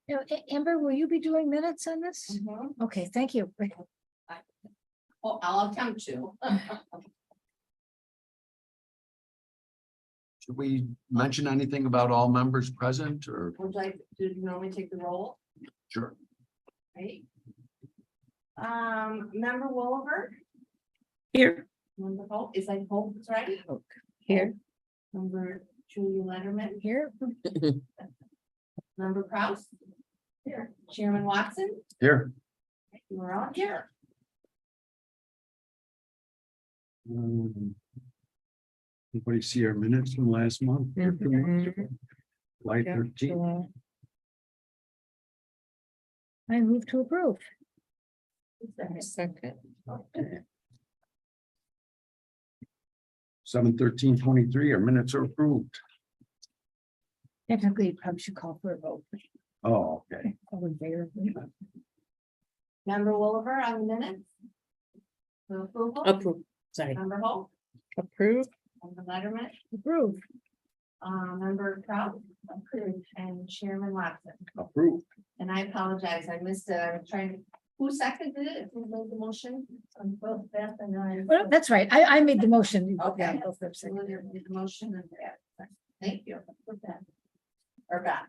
Now, Amber, will you be doing minutes on this? Mm-hmm. Okay, thank you. Oh, I'll attempt to. Should we mention anything about all members present or? Would like, do you normally take the roll, Sure. right? Member Wolver, Here. member Hope, is that Hope, is right? Here. Member Julia Letterman, Here, member Kraus. Here, Chairman Watson, Here. we're all here. Anybody see our minutes from last month? or 2 months ago? July 13th. I move to approve. Second. 7/13/23, our minutes are approved. Technically, you probably should call for a vote. Oh, okay. All in favor? Member Wolver on the minutes. For approval, Approve, sorry, member Hope, approve, member Letterman, Approve. member Kraus, approved, and Chairman Watson. Approved. And I apologize, I missed it, I was trying to, who seconded it, who made the motion? On both Beth and I. Well, that's right. I made the motion. Okay. Yeah, both of them. Lydia made the motion and Beth. Thank you. Or Beth.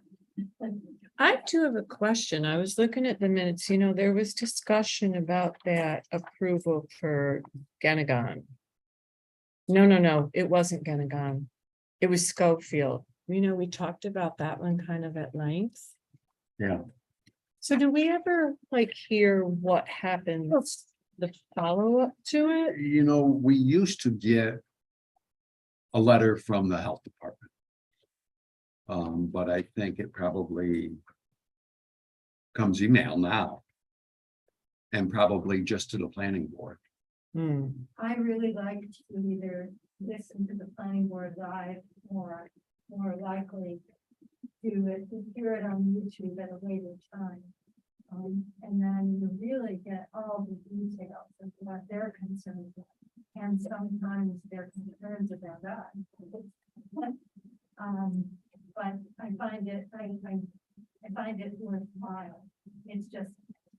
I too have a question. I was looking at the minutes, there was discussion about that approval for Gannigan. No, it wasn't Gannigan. It was Schofield. We talked about that one kind of at length. Yeah. So do we ever hear what happened, the follow-up to it? We used to get a letter from the health department. But I think it probably comes email now. And probably just to the planning board. Hmm, I really like to either listen to the planning board live or more likely to hear it on YouTube at a later time. And then you really get all the details of what they're concerned with. And sometimes their concerns about us. But I find it, I find it worthwhile. It's just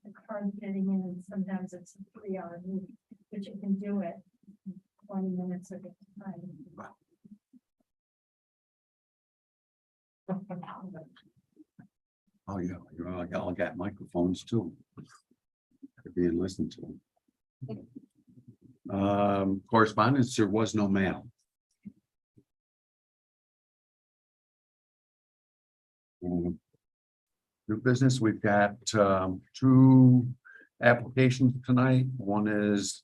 the card getting in, and sometimes it's a 3-hour meeting, but you can do it in 20 minutes of a time. Oh, yeah, all got microphones too. They're being listened to. Correspondence, there was no mail. New business, we've got 2 applications tonight. One is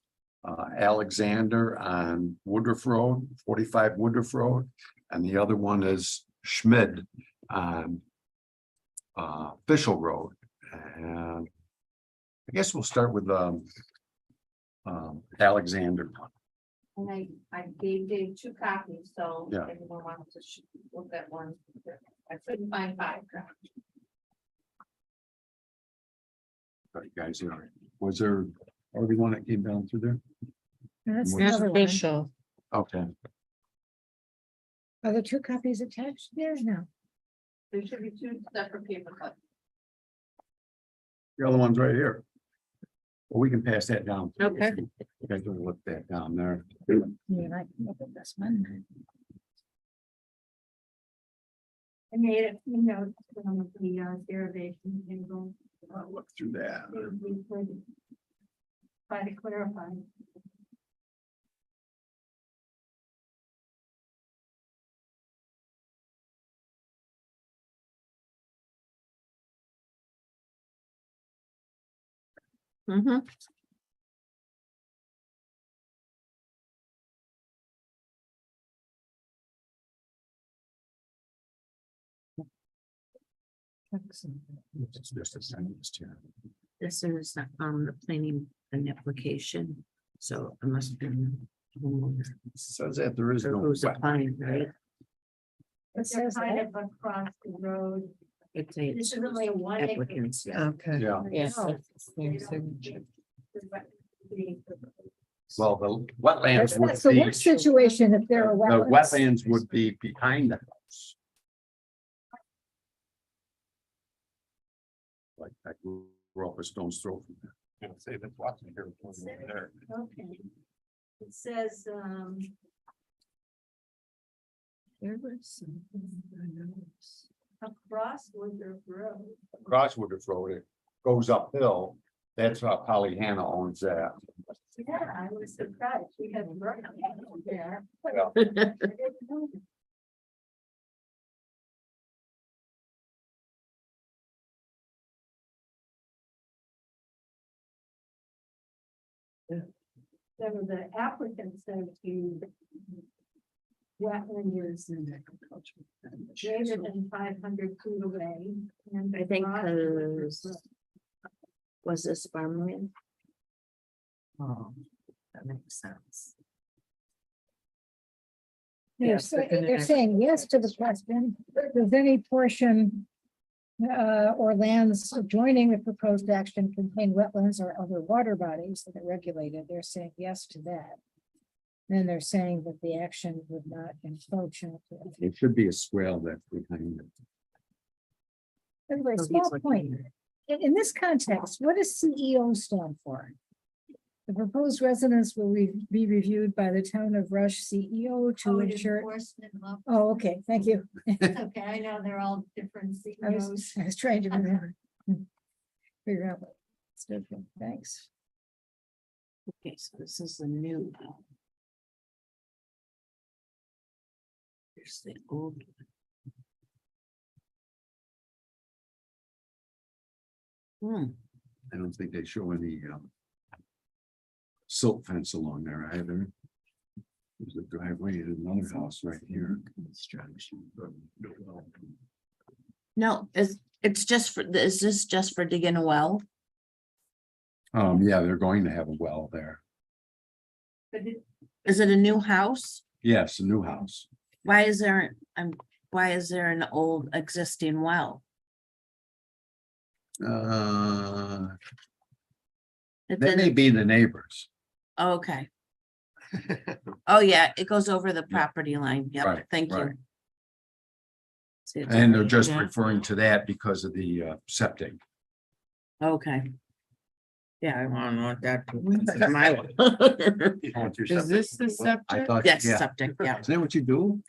Alexander on Woodruff Road, 45 Woodruff Road, and the other one is Schmid on Fishel Road. And I guess we'll start with Alexander. And I gave Dave 2 copies, so. Yeah. if anyone wants to look at one. I couldn't find 5. Right, guys, here. Was there already one that came down through there? That's Yes, another one. official. Okay, Are there 2 copies attached there? No. There should be 2 separate paper cuts. the other one's right here. Well, we can pass that down. Okay. You guys will look that down there. Yeah, I can look at this one. I made a few notes from the derivation table. I'll look through that. We could try to clarify. Mhm. It's just a sentence here. This is the planning an application, so it must be. It says that there is So no. who's wet- applying, right? But they're says kind that. of across the road. It's This is only a 1 acre. applicants. Okay. Yeah, Yes. Oh. that's the same signature. well, the wetlands would That's the be, worst situation if there are the wetlands. wetlands would be behind the house. Like I grew up a stone's throw from there. Gonna say that's watching here. There. Okay. It says, There was something I noticed. across Woodruff Road. Across Woodruff Road, it goes uphill. That's how Pollyanna owns that. Yeah, I was surprised. We had right there. Yeah. I didn't know that. So the applicant said to wetland is greater than 500 feet away. And I think, across Woodruff Road. Was this farmland? Oh, that makes sense. They're saying yes to the question. Does any portion or lands adjoining the proposed action contain wetlands or other water bodies that are regulated? They're saying yes to that. Then they're saying that the action would not encroach into it. It should be a swale that's behind it. Anyway, So he's small looking point. at it. In this context, what does CEO stand for? The proposed residence will be reviewed by the town of Rush CEO to Code ensure. enforcement officer. Oh, okay, thank you. Okay, I know they're all different I CEOs. was trying to remember. Figure out what. It's good, thanks. Okay, so this is the new. Here's the old. Hmm, I don't think they show any silt fence along there either. There's a driveway and another house right here. no, it's just for, is this just for digging a well? Yeah, they're going to have a well there. But it, Is it a new house? Yes, a new house. Why is there, why is there an old existing well? It's That may in, be the neighbors. oh, okay. Oh, yeah, it goes over the Yeah. property line. Yep, Right, thank you. right. See, it's And they're already- just yeah, referring to that because of the septic. okay. Yeah, I want to know what that. That's my one. Is this the I subject? thought, Yes, yeah, septic, yeah. is that what you do?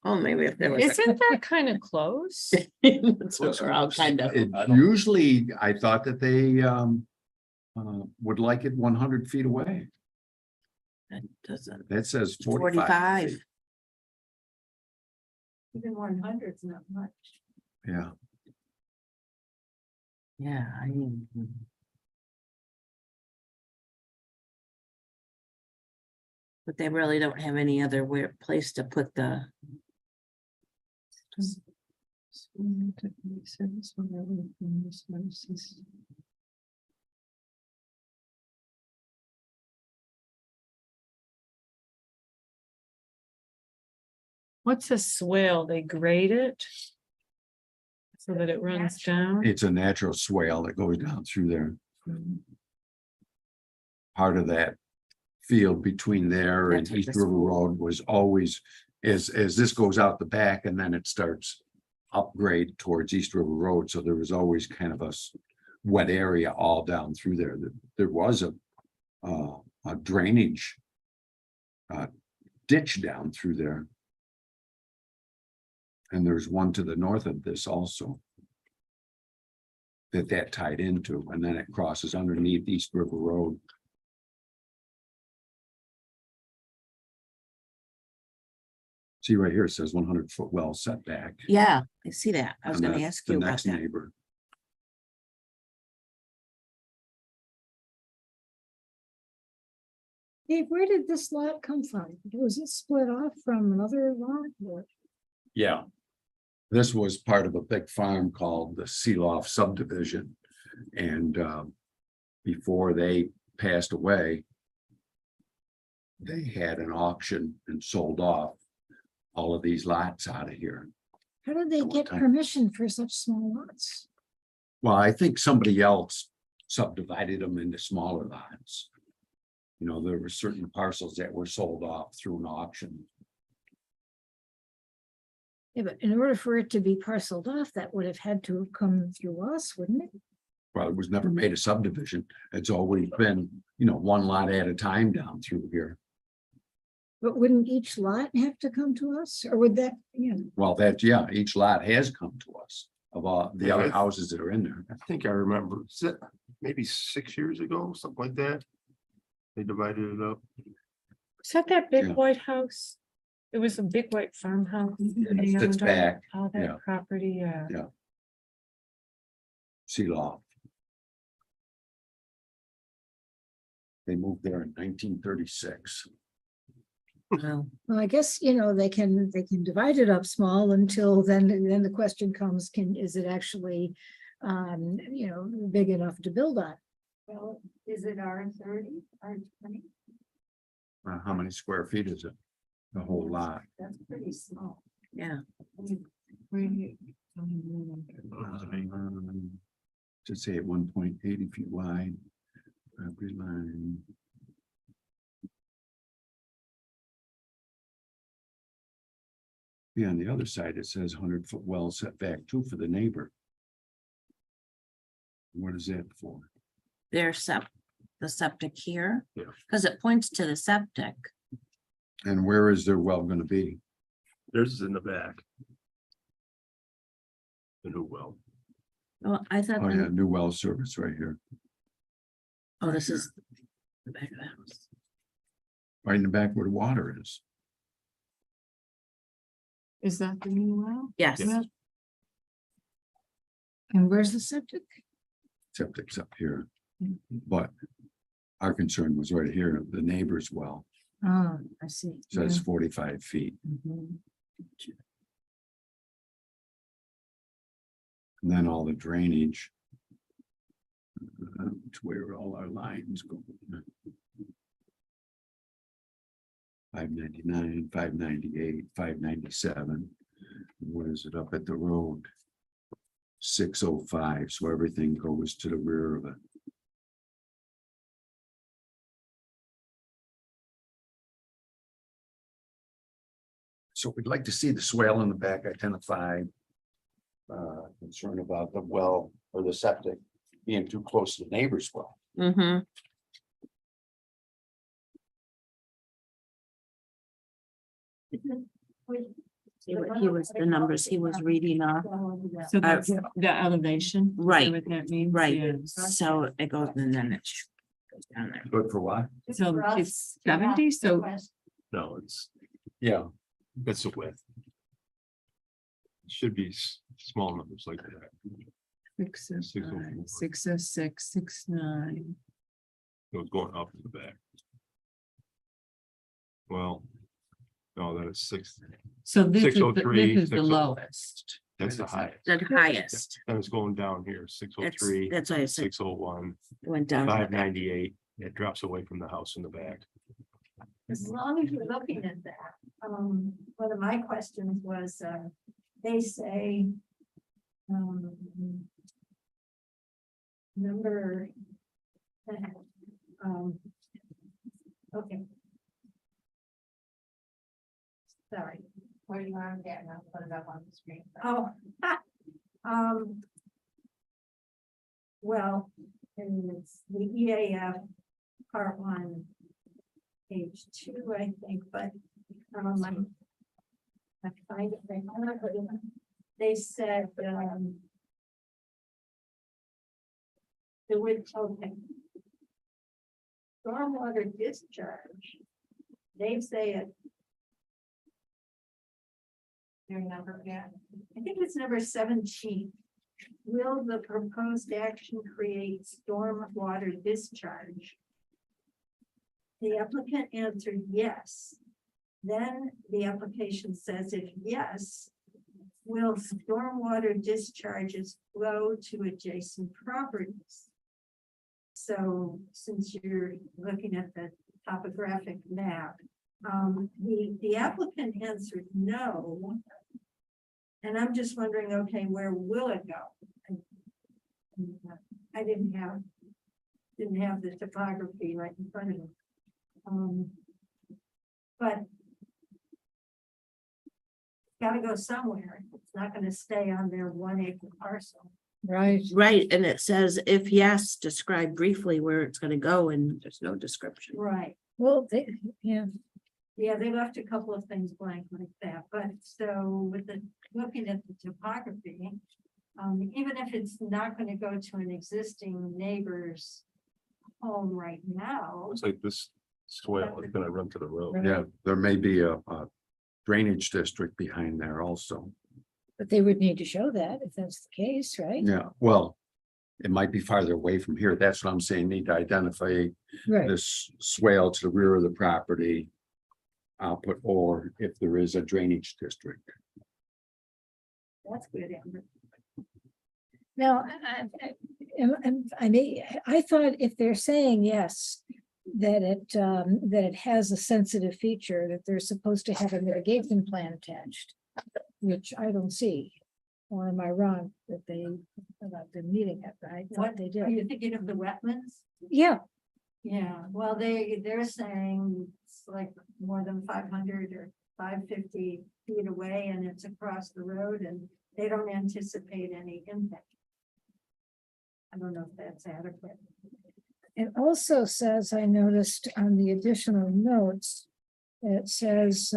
Oh, maybe if there was. Isn't that kind of close? That's what we're all kind of. Usually, I thought that they would like it 100 feet away. That doesn't, That says 45. 45. even 100 is not much. Yeah, Yeah, I mean. But they really don't have any other weird place to put the. What's a swale? They grade it? So that it runs down? it's a natural swale that goes down through there. Part of that field between there and That's what East this- River Road was always, as this goes out the back and then it starts upgrade towards East River Road, so there was always kind of a wet area all down through there. There was a drainage ditch down through there. And there's one to the north of this also. That tied into, and then it crosses underneath East River Road. See right here, it says 100-foot well setback. Yeah, I see that. I was and gonna the- ask the you about next that. neighbor. Dave, where did this lot come from? Was it split off from another lot? Or- Yeah. This was part of a big farm called the Seeloft subdivision. And before they passed away, they had an auction and sold off all of these lots out of here. How did they At one get time. permission for such small lots? Well, I think somebody else subdivided them into smaller lots. You know, there were certain parcels that were sold off through an auction. Yeah, but in order for it to be parceled off, that would have had to have come through us, wouldn't it? Well, it was never made a subdivision. It's always been, you know, one lot at a time down through here. But wouldn't each lot have to come to us, or would that, yeah, Well, that, yeah, each lot has come to us of all the other Yeah. houses that are in there. I think I remember, is it maybe 6 years ago, something like that? They divided it up. Is that big Yeah. white house? It was a big white farmhouse. it They sits owned back, all yeah. that property, yeah. Sea Law. They moved there in 1936. Well, well, I guess, they can divide it up small until then the question comes, is it actually, big enough to build on? Well, is it R30, R20? How many square feet is it? The whole lot. That's pretty small. yeah, To say at 1.80 feet wide. Property line. Yeah, on the other side, it says 100-foot well setback too for the neighbor. What is that for? their the septic here. Yeah. Because it points to the septic. And where is their well gonna be? Theirs is in the back. The new well. Well, I thought, Oh, yeah, the- new well service right here, oh, this is the back of the house. right in the back where the water is. Is that the new well? Yes, Yeah. And where's the septic? Septic's up here. But our concern was right here, the neighbor's well, Oh, I see. says 45 feet. Mhm. And then all the drainage. To where all our lines go. 599, 598, 597. What is it up at the road? 605, so everything goes to the rear of it. So we'd like to see the swale in the back identified. Concern about the well or the septic being too close to the neighbor's well. mm-hmm, see what he was, the numbers he was reading off, So that's the elevation? Is that Right, What that means? right. Yes. So it goes, and then it goes down there. Good for what? So For us it's to ask 70, the so question. No, it's, Yeah. that's the width. Should be small numbers like that. 605, 606, 69. It was going up to the back. Well, no, that is 6, So this is, 603, this is the 604. lowest. that's the highest. The highest, Then it's going down here, that's, 603, that's why I said 601, it went down. to the back. 598. It drops away from the house in the back. As long as you're looking at that, one of my questions was, they say. Number. Okay. Sorry. Where do you want to get? And I'll put it up on the screen. Oh, well, and it's the EAF part 1, page 2, I think, but, I find it right now, but they said, the would, okay. Stormwater discharge, they say it, Your number, yeah. I think it's number 17. Will the proposed action create storm water discharge? The applicant answered yes. Then the application says if yes, will stormwater discharges flow to adjacent properties? So since you're looking at the topographic map, the applicant answered no. And I'm just wondering, okay, where will it go? I didn't have the topography right in front of me. But gotta go somewhere. It's not gonna stay on their 1 acre parcel. Right. Right, and it says if yes, describe briefly where it's gonna go and there's no description. Right. Well, yeah, Yeah, they left a couple of things blank like that, but so with the, looking at the topography. Even if it's not gonna go to an existing neighbor's home right now. It's like this swale is gonna run to the road. Yeah, there may be a drainage district behind there also. but they would need to show that if that's the case, right? Yeah, well, it might be farther away from here. That's what I'm saying. Need to identify Right, this swale to the rear of the property. Output, or if there is a drainage district. That's good, Amber. now, I thought if they're saying yes, that it has a sensitive feature, that they're supposed to have a mitigation plan attached. Which I don't see, or am I wrong that they, about the meeting it, I What thought they Are did, you thinking of the wetlands? yeah, Yeah, well, they're saying it's like more than 500 or 550 feet away and it's across the road and they don't anticipate any impact. I don't know if that's adequate. it also says, I noticed on the additional notes. It says,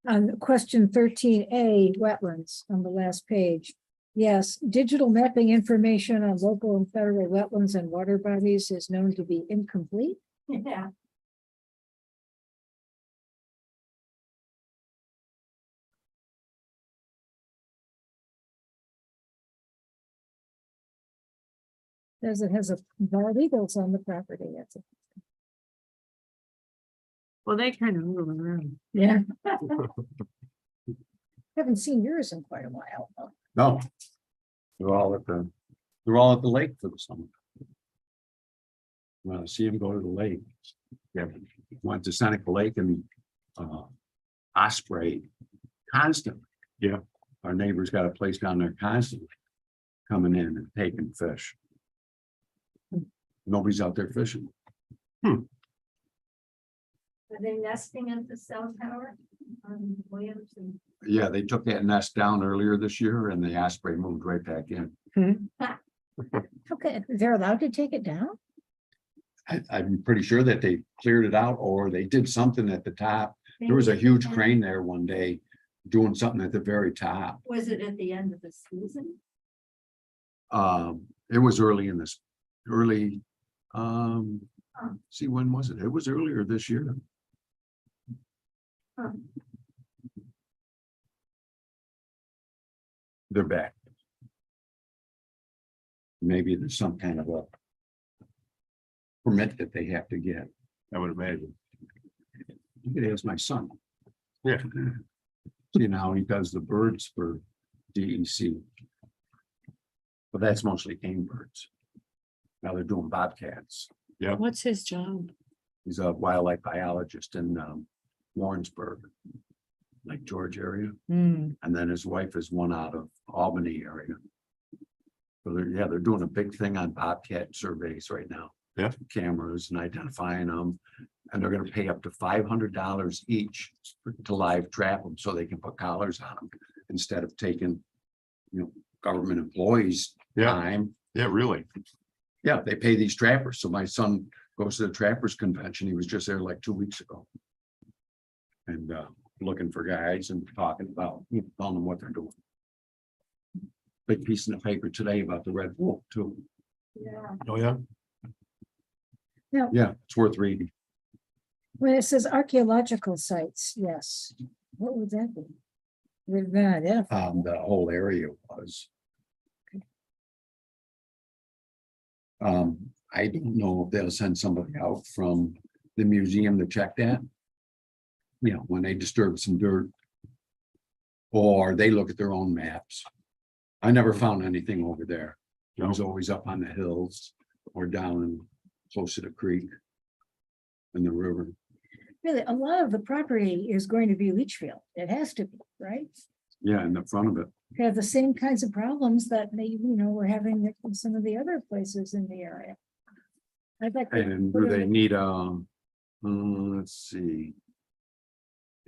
on question 13A, wetlands on the last page. Yes, digital mapping information on local and federal wetlands and water bodies is known to be incomplete. Yeah, Says it has a bald eagles on the property. That's it. Well, they kind of move around. Yeah. Haven't seen yours in quite a while. though. No. They're all at the lake for the summer. Want to see them go to the lake. Yeah, went to Seneca Lake and Osprey constantly. Yeah, our neighbor's got a place down there constantly. Coming in and taking fish. Nobody's out there fishing. are they nesting at the cell tower on Williams and Yeah, they took that nest down earlier this year and the osprey moved right back in. Okay, they're allowed to take it down? I'm pretty sure that they cleared it out or they did something at the top. There was a huge crane there one day doing something at the very top. Was it at the end of the season? It was see, when was it? It was earlier this year. Huh. They're back. Maybe there's some kind of a permit that they have to get. I would imagine. You could ask my son. Yeah. See now he does the birds for DEC. But that's mostly game birds. Now they're doing bobcats. What's his job? He's a wildlife biologist in Warrensburg, Lake George area. Hmm, And then his wife is one out of Albany area. So they're doing a big thing on bobcat surveys right now. Yeah. Cameras and identifying them. And they're gonna pay up to $500 each to live trap them so they can put collars on them instead of taking, government employees' Yeah, time. yeah, really. Yeah, they pay these trappers. So my son goes to the trappers convention. He was just there like 2 weeks ago. And looking for guides and talking about, telling them what they're doing. Big piece in the paper today about the red wolf too. Yeah. Oh, yeah. Yeah, it's worth reading. When it says archaeological sites, yes, what would that be? They've been identified. The whole area was. I don't know if they'll send somebody out from the museum to check that. When they disturb some dirt. Or they look at their own maps. I never found anything over there. It was always up on the hills or down close to the creek. And the river. Really, a lot of the property is going to be leach field. It has to be, right? Yeah, in the front of it. Have the same kinds of problems that they, we're having in some of the other places in the area. I'd like. to And put do they it- need let's see.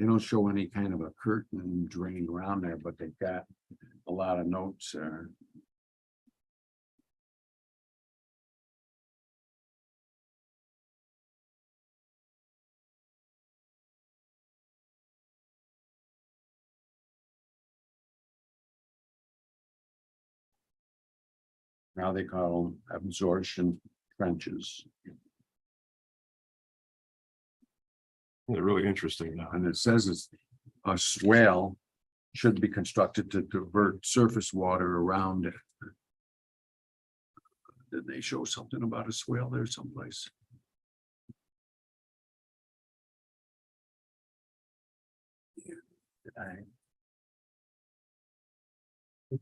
They don't show any kind of a curtain drain around there, but they've got a lot of notes there. Now they call them absorption trenches, They're really interesting now. and it says it's a swale should be constructed to divert surface water around it. Did they show something about a swale there someplace? Did I?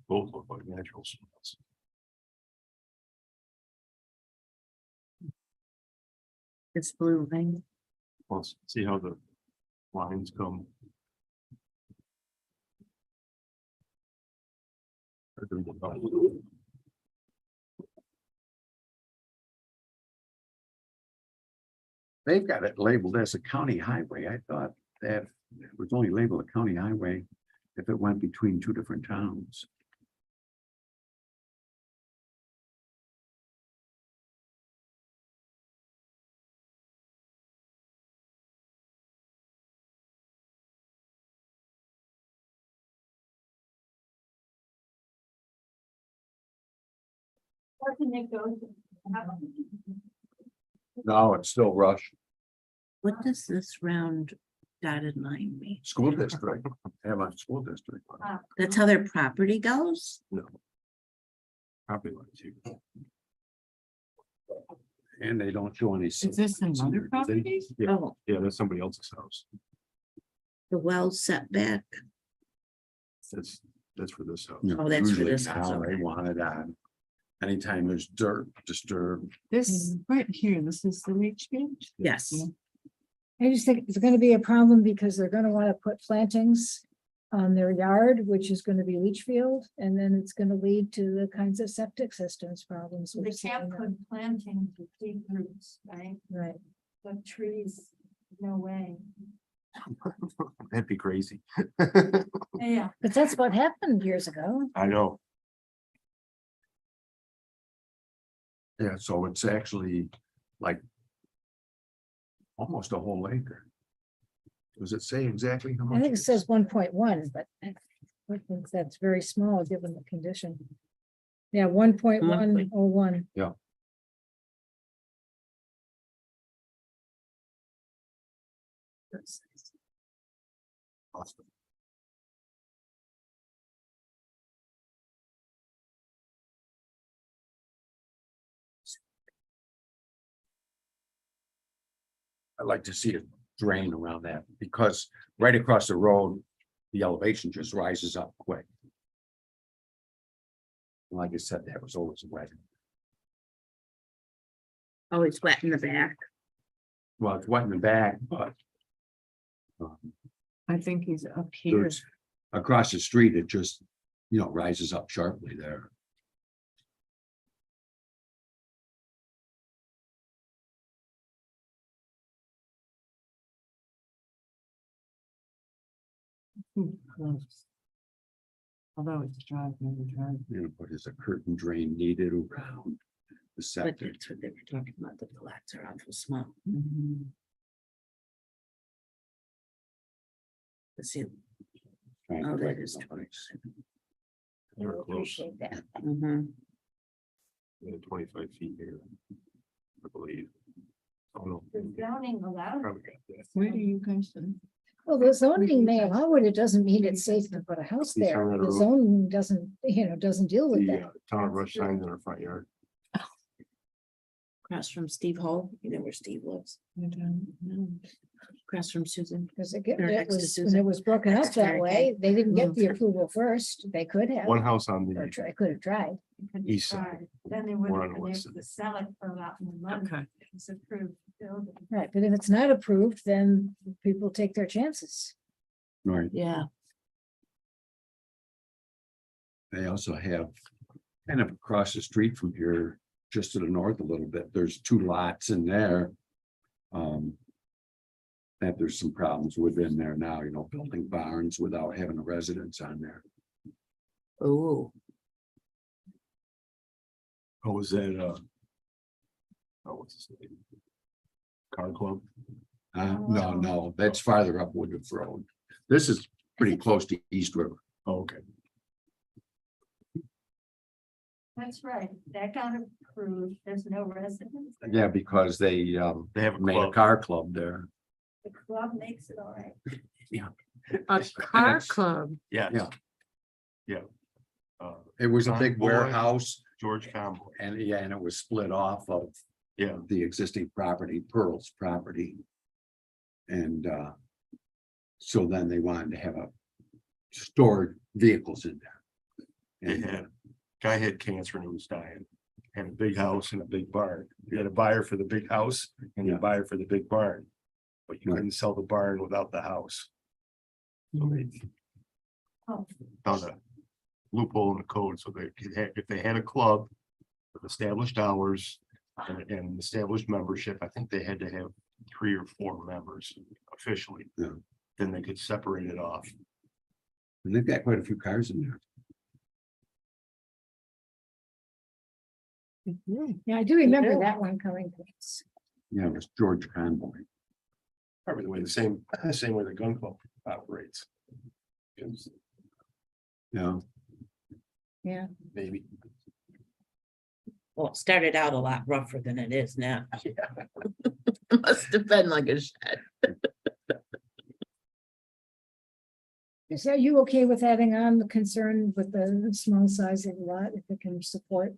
Both look like natural swales. It's blue, right? Let's see how the lines come. They've got it labeled as a county highway. I thought that it was only labeled a county highway if it went between two different towns. Where can it go to? No, it's still Rush What does this round dotted line mean? School District. Have a school district. That's how their property goes? Property lines here. And they don't show any. Is this another property? Yeah. Oh, Yeah, that's somebody else's house. the well setback. That's for this house. You know, Oh, that's for usually this house, now They okay. want it on. Anytime there's dirt disturbed, This right here, this is the leach field? Yes. I just think it's gonna be a problem because they're gonna wanna put plantings on their yard, which is gonna be leach field, and then it's gonna lead to the kinds of septic systems problems. They we've seen can't now. put plantings with deep roots, right? Right, But trees, no way. That'd be crazy. Yeah, but that's what happened years ago. I know. yeah, so it's actually like. Almost a whole acre. Does it say exactly how much? I think it is? says 1.1, but I think that's very small given the condition. Yeah, 1.101. Awesome. I'd like to see it drain around that because right across the road, the elevation just rises up quick. Like I said, that was always wet. Oh, it's wet in the back. Well, it's wet in the back, but. I think he's up here. There's, across the street, it just, rises up sharply there. Close. Although it's dry, never dry. But is a curtain drain needed around the But septic? that's what they were talking about, the lots are awful small. Let's see. Trying to Oh, that break is it up. 27. They were close. Appreciate that. Mhm. 25 feet here. I believe. Oh, no. the zoning allows. Probably got that. Where do you guys? Well, the zoning may allow it, it doesn't mean it's safe to put a house These there. are The the- zoning doesn't deal with The that. town of Rush signs in our front yard. Across from Steve Hall, you know where Steve lives, across from Susan. Because They're next to when Susan. it was broken up Next to that Mary way, Kay. they didn't get Mm. the approval first. They could have. One house on Or the they could have tried. east side. Then they One would on have the been west able side. to sell it for a lot more money. Okay. It's approved building. Right, but if it's not approved, then people take their chances. Right, Yeah, they also have kind of across the street from here, just to the north a little bit, there's two lots in there. that there's some problems within there now, you know, building barns without having a residence on there. Oh, Oh, was that, oh, what's his name? Car Club? No, that's farther up Woodruff Road. This is pretty close to East River. Oh, okay. That's right, that got approved, there's no residents. Yeah, because they They have a made a club. car club there. The club makes it all right. A car it's- club. Yes. Yeah. Yeah. It was a big Convoy. warehouse George Convoy. and it was split off of Yeah, the existing property, Pearl's property. And so then they wanted to have a stored vehicles in there. they And had, guy had cancer and he was dying. Had a big house and a big barn. You had a buyer for the big house and a Yeah. buyer for the big barn. But you Right. couldn't sell the barn without the house. So they Oh, found a loophole in the code, so they could have, if they had a club with established hours and established membership, I think they had to have 3 or 4 members officially. Yeah. Then they could separate it off. they've got quite a few cars in there. Yeah, I do remember that one coming to us. Yeah, it was George Convoy. Probably the way same way the gun club operates. It's Yeah, Maybe. well, it started out a lot rougher than it is now. Must have been like a shed. Are you okay with adding on the concern with the small size of the lot, if it can support?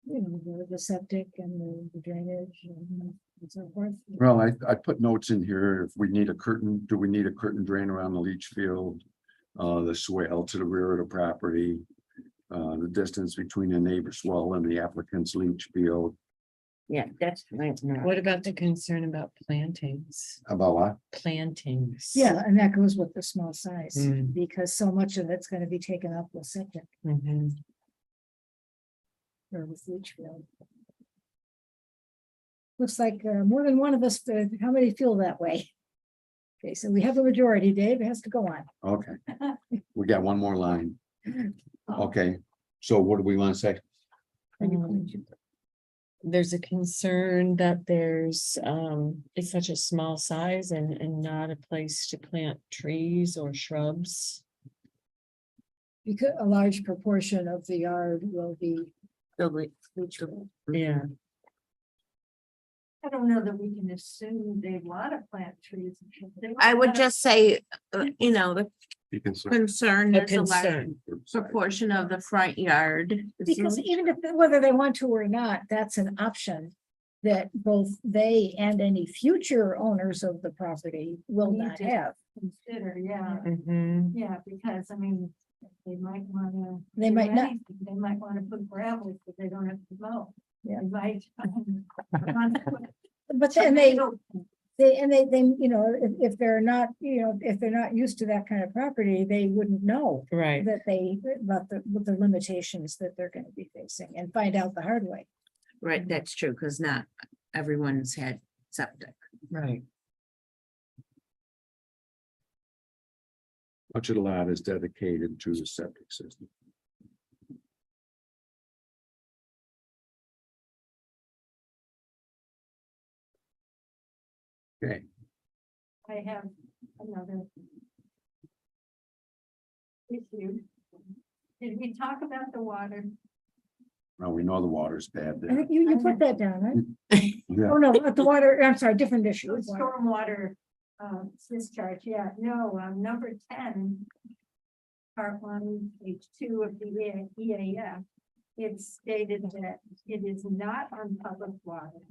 The septic and the drainage and so forth? well, I put notes in here. If we need a curtain, do we need a curtain drain around the leach field? The swale to the rear of the property. The distance between the neighbor's well and the applicant's leach field. Yeah, that's right. What about the concern about plantings? About what? Plantings. Yeah, and that goes with the small size, Mm. because so much of it's gonna be taken up with septic Mhm. or with leach field. Looks like more than one of us, how many feel that way? Okay, so we have a majority, Dave, it has to go on. Okay. We got one more line. Okay, so what do we want to say? There's a concern that there's, it's such a small size and not a place to plant trees or shrubs. Because a large proportion of the yard will be leachable. Yeah, I don't know that we can assume they want to plant trees. They I would wanna- just say, the You can. concern a is a large concern. proportion of the front yard. Because even if, whether they want to or not, that's an option that both they and any future owners of the property will Need not to- have. Consider, yeah, Mhm. yeah, because I mean, they might wanna. They do might not. anything. They might wanna put gravel, but they don't have to mow. Yeah. They might. wanna put But then they, tomato- if they're not, if they're not used to that kind of property, they wouldn't know Right, that about the limitations that they're gonna be facing and find out the hard way. Right, that's true, because not everyone's had septic. right. Much of the lot is dedicated to the septic system. Okay, I have another issue. Did we talk about the water? well, we know the water's bad I there. think you put that down, right? Yeah. Oh, no, the water, I'm sorry, different issue. The stormwater discharge, yeah, no, number 10. Part 1, page 2 of the EAF. It's stated that it is not on public water,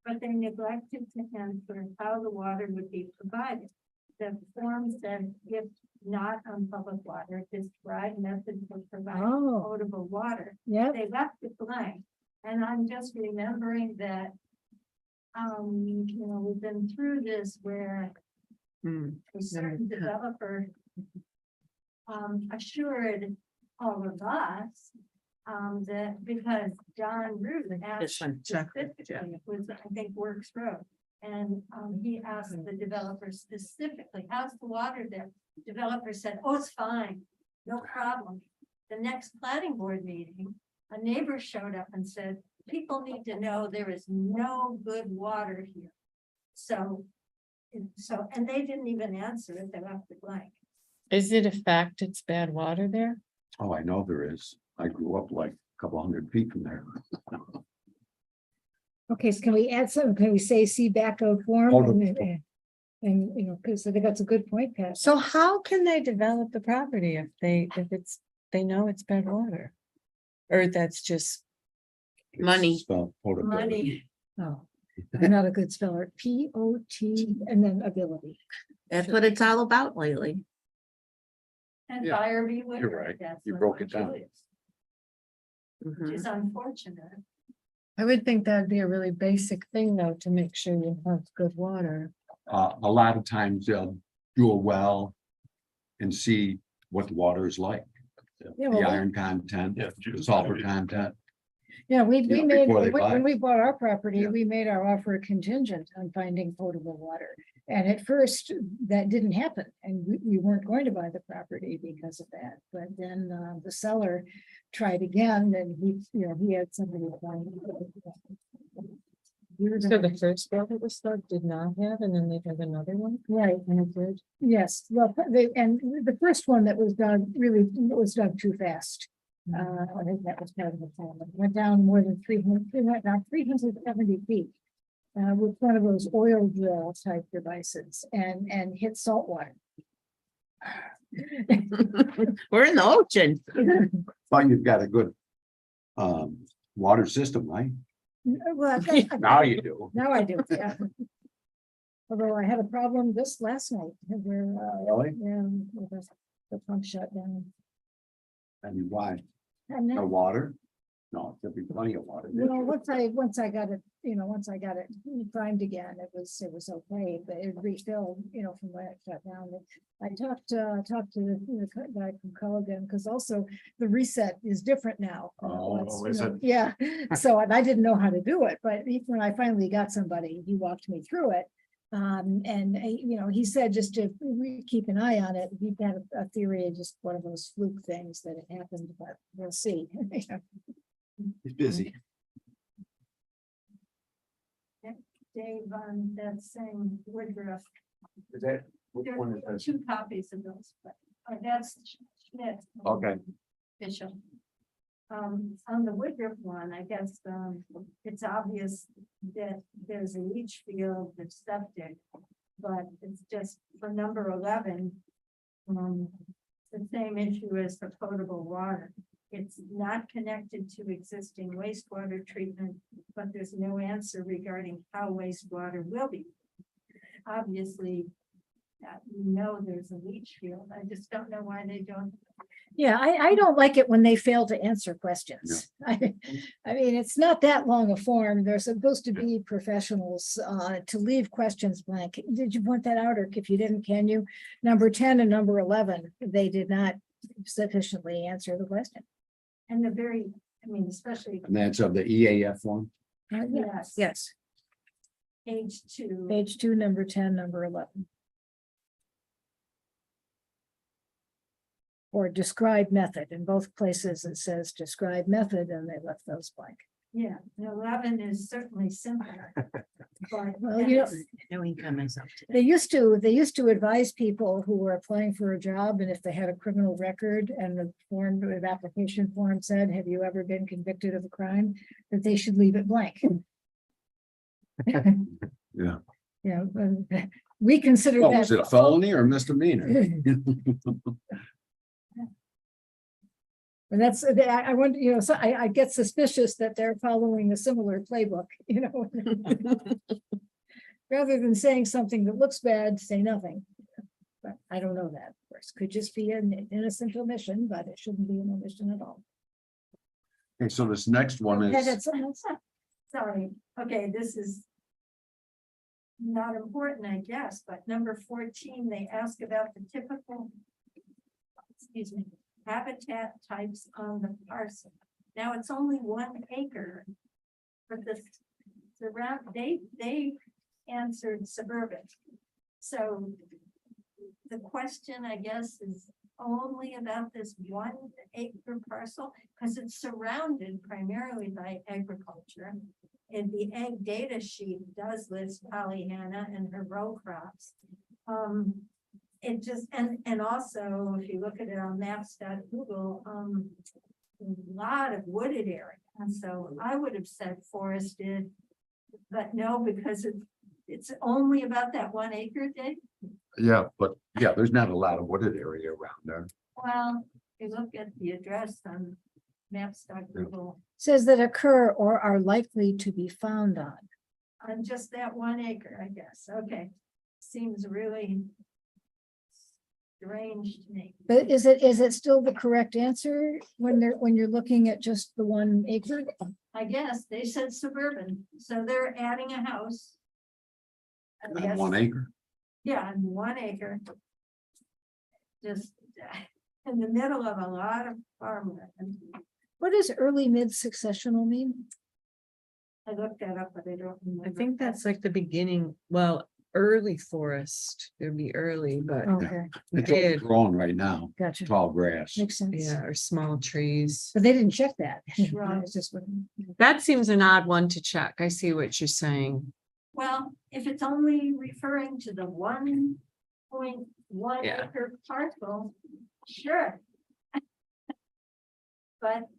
but they neglected to answer how the water would be provided. The form said if not on public water, describe methods for providing Oh, potable water. yeah, They left it blank, and I'm just remembering that. We've been through this where a certain developer. Assured all of us. That because John Root This asked one, check it, specifically, it was, I think, Works Road. And he asked the developer specifically, how's the water there? Developer said, oh, it's fine, no problem. The next planning board meeting, a neighbor showed up and said, people need to know there is no good water here. So, and they didn't even answer it, they left it blank. Is it a fact it's bad water there? Oh, I know there is. I grew up like a couple 100 feet from there. Okay, so can we add something? Can we say see backhoe form? Potable. And, you know, because I think that's a good point, Pat. So how can they develop the property if they know it's bad water? Or that's just, Money. It's spelled potability. Oh, I'm not a good speller. P-O-T and then ability. That's what it's all about lately. And Yeah, buyer beware. you're right. That's You what broke my it down. choice, Mhm. Which is unfortunate. I would think that'd be a really basic thing though, to make sure you have good water. A lot of times they'll do a well and see what the water is like. Yeah, The well, iron content, Yeah. the sulfur content. yeah, we you know, made, before they buy. when we bought our property, Yeah. we made our offer contingent on finding potable water. And at first, that didn't happen, and we weren't going to buy the property because of that. But then the seller tried again, and he had somebody. So the first well that was dug did not have, and then they dug another one? Right, And it did. yes, well, and the first one that was done really was done too fast. I think that was part of the problem. It went down more than 370 feet. With one of those oil drill type devices and hit salt water. We're in the ocean. But you've got a good water system, right? Well, Now you do. now I do, yeah. Although I had a problem this last night where, Really? with the pump shut down. I mean, why? And No then, water? No, there'll be plenty of water. once I got it, once I got it primed again, it was okay, but it refilled, from when it shut down. I talked to the guy from Culligan, because also the reset is different now. Oh, It's, is it? Yeah, so and I didn't know how to do it, but when I finally got somebody, he walked me through it. And he said just to keep an eye on it. He had a theory of just one of those fluke things that it happened, but we'll see. He's busy. Dave, on that same Woodruff, Is that, which there one is are this? 2 copies of those, but that's Schmidt. Okay. Bishop. On the Woodruff one, I guess, it's obvious that there's a leach field, that's septic, but it's just for number 11. The same issue as the potable water. It's not connected to existing wastewater treatment, but there's no answer regarding how wastewater will be. Obviously, there's a leach field. I just don't know why they don't. Yeah, I don't like it when they fail to answer questions. I mean, it's not that long a form. They're supposed to be professionals to leave questions blank. Did you point that out, or if you didn't, can you? Number 10 and number 11, they did not sufficiently answer the question. And especially And that's of the EAF one? Yes. Yes, page 2. page 2, number 10, number 11. Or describe method. In both places, it says describe method, and they left those blank. Yeah, the 11 is certainly simpler. But Well, No income is up to They used to advise people who were applying for a job, and if they had a criminal record and the application form said, have you ever been convicted of a crime, that they should leave it blank. Yeah. We consider Oh, that. is it a felony or misdemeanor? And that's, I wonder, so I get suspicious that they're following a similar playbook, Rather than saying something that looks bad, say nothing. But I don't know that, of course. Could just be an innocent omission, but it shouldn't be an omission at all. Okay, so this next one Okay, is, that's something else. sorry, okay, this is not important, I guess, but number 14, they ask about the typical, habitat types on the parcel. Now, it's only 1 acre, but the surround, they answered suburban. So the question, I guess, is only about this 1 acre parcel, because it's surrounded primarily by agriculture. And the ag data sheet does list Pollyanna and her row crops. It just, and also, if you look at it on maps.google, a lot of wooded area. And so I would have said forested, but no, because it's only about that 1 acre, Dave. Yeah, but yeah, there's not a lot of wooded area around there. Well, if you look at the address on maps.google, Says that occur or are likely to be found on. just that 1 acre, I guess. Okay. Seems really strange to me. But is it still the correct answer when you're looking at just the 1 acre? I guess they said suburban, so they're adding a house. I On guess- 1 acre. Yeah, on 1 acre. Just in the middle of a lot of farmland. What does early mid successional mean? I looked that up, but I don't remember. I think that's like the beginning, well, early forest, it would be early, but Okay, It's Did. growing right now, gotcha. tall grass. Makes sense. yeah, or small trees. But they didn't check that. Shrubs. It's just what- That seems an odd one to check. I see what you're saying. Well, if it's only referring to the 1.1 Yeah. acre parcel, sure. But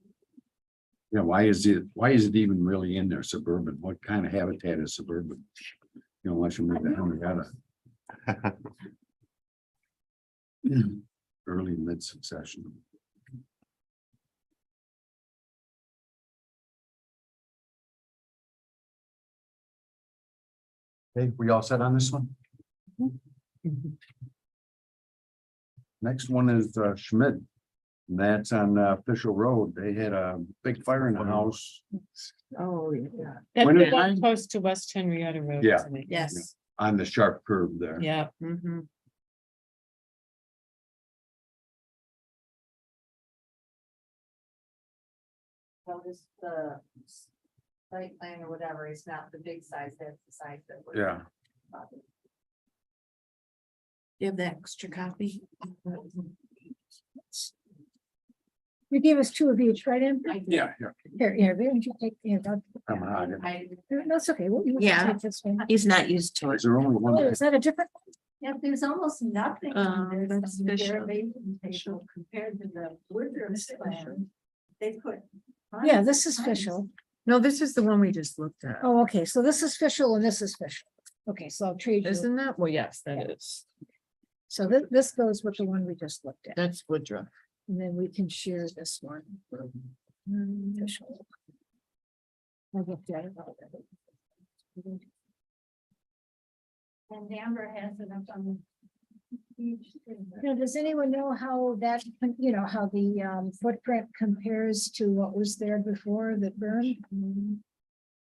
Yeah, why is it even really in there suburban? What kind of habitat is suburban? You know, unless you move to Henrietta. Early mid succession. Okay, we all set on this one? Next one is Schmidt. And that's on Official Road. They had a big fire in the house Oh, yeah. That's When the did- one close to West Henrietta Road. Yeah. isn't it? Yes. on the sharp curve there. Yeah. Mhm. Well, this, the site plan or whatever is not the big size, that's the size that we're. Yeah. You have the extra copy? You gave us 2 of each, right, Em? I did. Yeah. Here, why don't you take, Come on. that's okay. Well, you can Yeah. take this one. He's not used to it. Is there only Oh, one? is that a different? yeah, there's almost nothing on That's this Bishop. derivation table compared to the Woodruff plan. They put. Yeah, this is official. No, this is the one we just looked at. Oh, okay, so this is official and this is official. Okay, so I'll trade you. Isn't that? Well, yes, that is. So this goes with the one we just looked at, That's Woodruff. and then we can share this one. Official. I looked at it already. And Amber has it up on the. page. Does anyone know how that, how the footprint compares to what was there before that burned?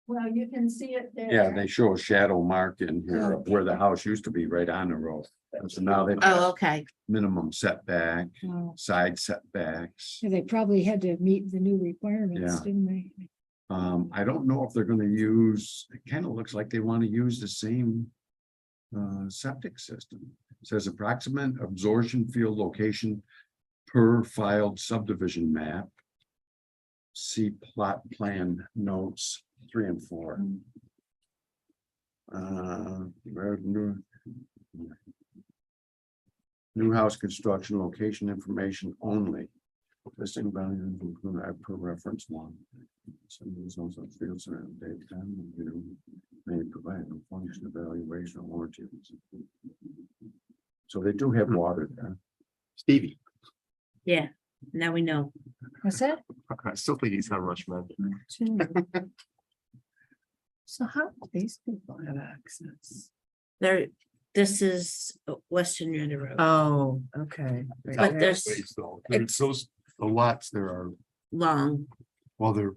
Well, you can see it there. Yeah, they show a shadow mark in here of where the house used to be, right on the road. And so now they've Oh, got okay. minimum setback, Oh, side setbacks. yeah, they probably had to meet the new requirements, Yeah. didn't they? I don't know if they're gonna use, it kind of looks like they want to use the same septic system. It says approximate absorption field location per filed subdivision map. See plot plan notes 3 and 4. Where new house construction location information only. Listing value per reference 1. Some of these also fields are daytime, may provide no function evaluation or warranty. So they do have water there. Stevie, Yeah, now we know. What's that? I still think he's not Rushman. So how do these people have access? There, this is Western River Road. Oh, okay. Right But there. there's Ways, though. There's those, the lots there are, long, well, there's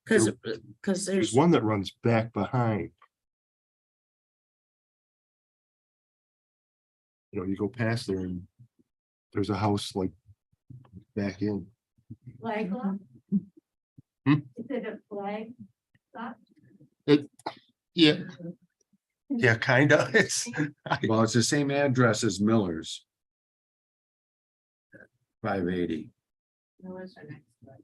because there's, one that runs back behind. You know, you go past there and there's a house like back in. Flag lot? Hmm? Is it a flag lot? Yeah, Yeah, kinda. It's. Well, it's the same address as Miller's. 580. No, where's our next one?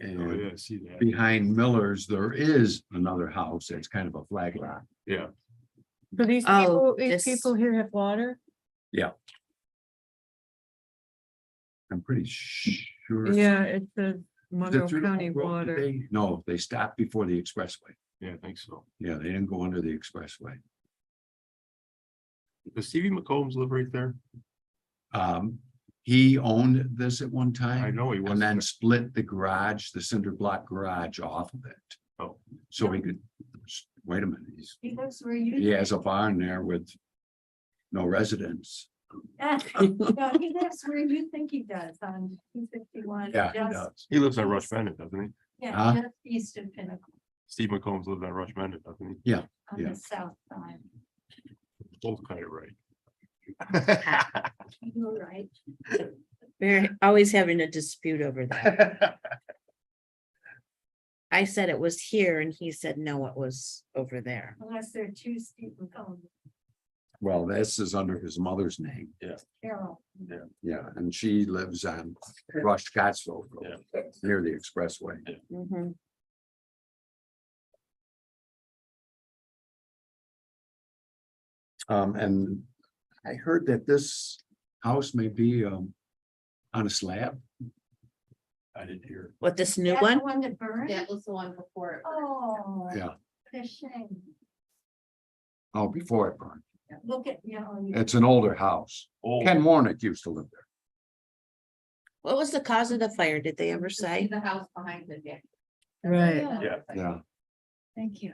Oh, And yeah, I see that. behind Miller's, there is another house. It's kind of a flag lot. Yeah, So these Oh, these this- people here have water? I'm pretty sure. Yeah, it's the Is it Monroe through the County road? Did water. No, they stopped before the expressway. yeah, I think so. Yeah, they didn't go under the expressway. Does Stevie McCombs live right there? He owned this at one time. I know he was. And then split the garage, the cinder block garage off of it. Oh. So he could, wait a minute, He lives where you. he has a barn there with no residents. No, he lives where you think he does on 251. Yeah, he just- does. He lives on Rush Bennett, doesn't he? Yeah, Huh? just east of Pinnacle Steve McCombs lives on Rush Bennett, doesn't he? on Yeah. the south side. Both kind of right. You're right. We're always having a dispute over that. I said it was here and he said, no, it was over there. Unless there are two Stephen Combs, Well, this is under his mother's name. Carol. Yeah, and she lives on Rush Scottsville Road, near the expressway. Mhm. And I heard that this house may be on a slab. I didn't hear. What, this new That's the one? one that burned? That was the one before. it. Oh. Yeah. What a shame. Oh, before it burned. Look at, you know. It's an older house. Oh, Ken Warnick used to live there. What was the cause of the fire? Did they ever See say? the house behind it, yeah. Right. Yeah. Yeah. Thank you.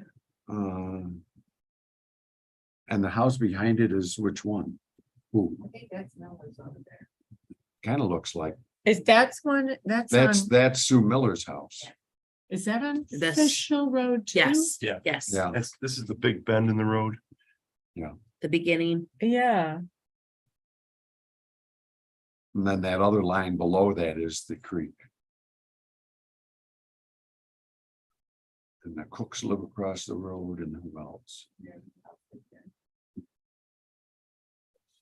And the house behind it is which one? Ooh, I think that's Miller's over there. kind of looks like, Is that's one, that's that's Sue Miller's house. is that on This- Fisher Road too? Yes, Yeah. yes, Yeah. this is the big bend in the road. the beginning. Yeah, And then that other line below that is the creek. And the Cooks live across the road and who else?